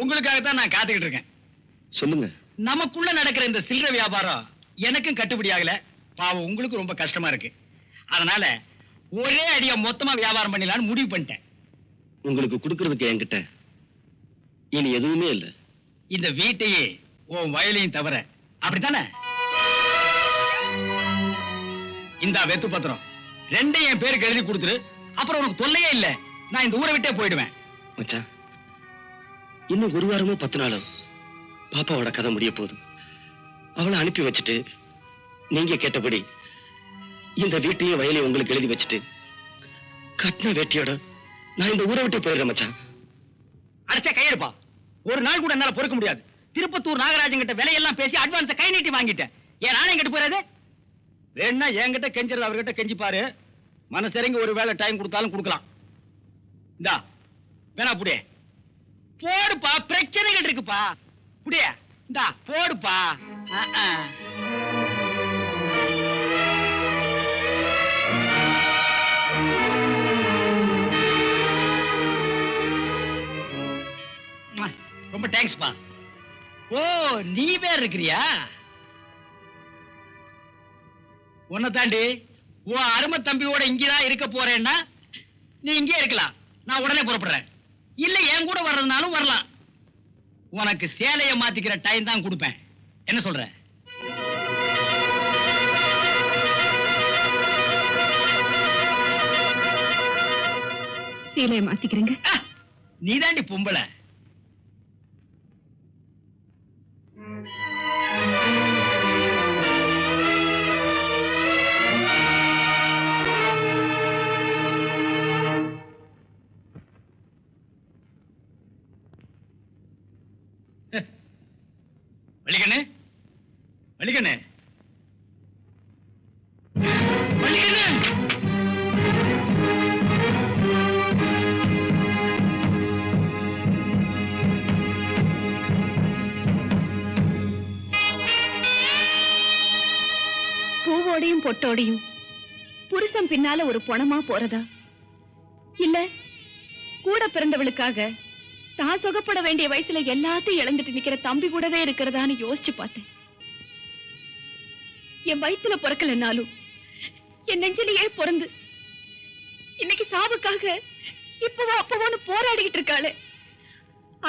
உங்களுக்காகத்தான் நான் காத்துக்கிட்டு இருக்கேன். சொல்லுங்க. நமக்குள்ள நடக்கிற இந்த சில்லறை வியாபாரம் எனக்கும் கட்டுப்படி ஆகல. பாவம் உங்களுக்கு ரொம்ப கஷ்டமா இருக்கு. அதனால ஒரே அடியா மொத்தமா வியாபாரம் பண்ணிடலாம்னு முடிவு பண்ணிட்டேன். உங்களுக்கு கொடுக்கறதுக்கு என்கிட்ட இனி எதுவுமே இல்ல. இந்த வீட்டையே உன் வயலையும் தவிர. அப்படித்தானே? இந்த வெத்து பத்திரம் 2 என் பேருக்கு எழுதி கொடுத்துரு. அப்புறம் உனக்கு தொல்லையே இல்ல. நான் இந்த ஊரை விட்டே போயிடுவேன். மச்சான், இன்னும் 1 வாரமோ 10 நாளோ பாப்பாவோட கதை முடிய போதும். அவளை அனுப்பி வச்சுட்டு நீங்க கேட்டபடி இந்த வீட்டையும் வயலையும் உங்களுக்கு எழுதி வச்சுட்டு கட்டின வேட்டியோட நான் இந்த ஊரை விட்டு போயிடுறேன் மச்சான். அடிச்ச கையெடுப்பா. ஒரு நாள் கூட என்னால பொறுக்க முடியாது. திருப்பத்தூர் நாகராஜன் கிட்ட விலையெல்லாம் பேசி அட்வான்ஸை கை நீட்டி வாங்கிட்டேன். ஏன் நானே எங்கிட்ட போறாது? வேணா என்கிட்ட கெஞ்சிறது அவர்கிட்ட கெஞ்சி பாரு. மனசிறங்கி ஒரு வேளை டைம் கொடுத்தாலும் கொடுக்கலாம். இந்தா வேணா புடியே போடுப்பா. பிரச்சனைகள் இருக்குப்பா. புடியே இந்தா போடுப்பா. ரொம்ப தேங்க்ஸ்ப்பா. ஓ, நீ பேர் இருக்கிறியா? உன்னை தாண்டி உன் அருமை தம்பியோட இங்கதான் இருக்க போறேன்னா நீ இங்கே இருக்கலாம். நான் உடனே புறப்படுறேன். இல்ல என் கூட வர்றதுனாலும் வரலாம். உனக்கு சேலையை மாத்திக்கிற டைம் தான் கொடுப்பேன். என்ன சொல்ற? சேலையை மாத்திக்கிறேங்க. நீ தாண்டி பொம்பளை. வலிகண்ணே, வலிகண்ணே, வலிகண்ணே. பூவோடையும் பொட்டோடையும் புருஷன் பின்னால ஒரு பொணமா போறதா, இல்ல கூட பிறந்தவளுக்காக தான் சுகப்பட வேண்டிய வயசுல எல்லாத்தையும் இழந்துட்டு நிக்கிற தம்பி கூடவே இருக்கிறதான்னு யோசிச்சு பார்த்தேன். என் வயித்துல பிறக்கலனாலும் என் நெஞ்சிலேயே பிறந்து இன்னைக்கு சாவுக்காக இப்பவோ அப்பவோன்னு போராடிக்கிட்டு இருக்காளே,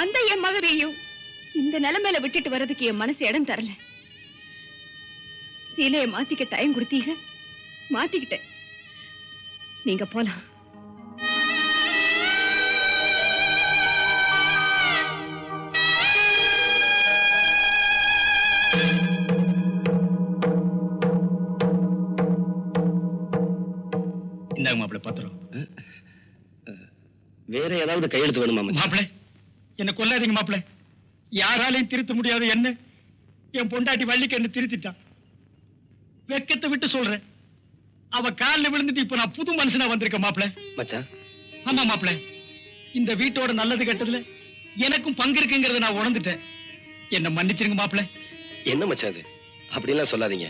அந்த என் மகனையும் இந்த நிலைமையில விட்டுட்டு வர்றதுக்கு என் மனசு இடம் தரல. சீலையை மாத்திக்க டைம் கொடுத்தீங்க, மாத்திக்கிட்டேன். நீங்க போலாம். இந்தாங்க மாப்பிள்ளை பத்திரம். வேற ஏதாவது கையெழுத்து வேணுமா மச்சான்? மாப்பிள்ளை, என்ன கொல்லாதீங்க மாப்பிள்ளை. யாராலையும் திருத்த முடியாது என்ன என் பொண்டாட்டி வள்ளிக்கு என்ன திருத்திட்டான். வெக்கத்தை விட்டு சொல்றேன். அவ காலில் விழுந்துட்டு இப்ப நான் புது மனுஷனா வந்திருக்கேன் மாப்பிள்ளை. மச்சான், ஆமா மாப்பிள்ளை, இந்த வீட்டோட நல்லது கெட்டதுல எனக்கும் பங்கு இருக்குங்கிறத நான் உணர்ந்துட்டேன். என்ன மன்னிச்சிருங்க மாப்பிள்ளை. என்ன மச்சான் அது? அப்படிலாம் சொல்லாதீங்க.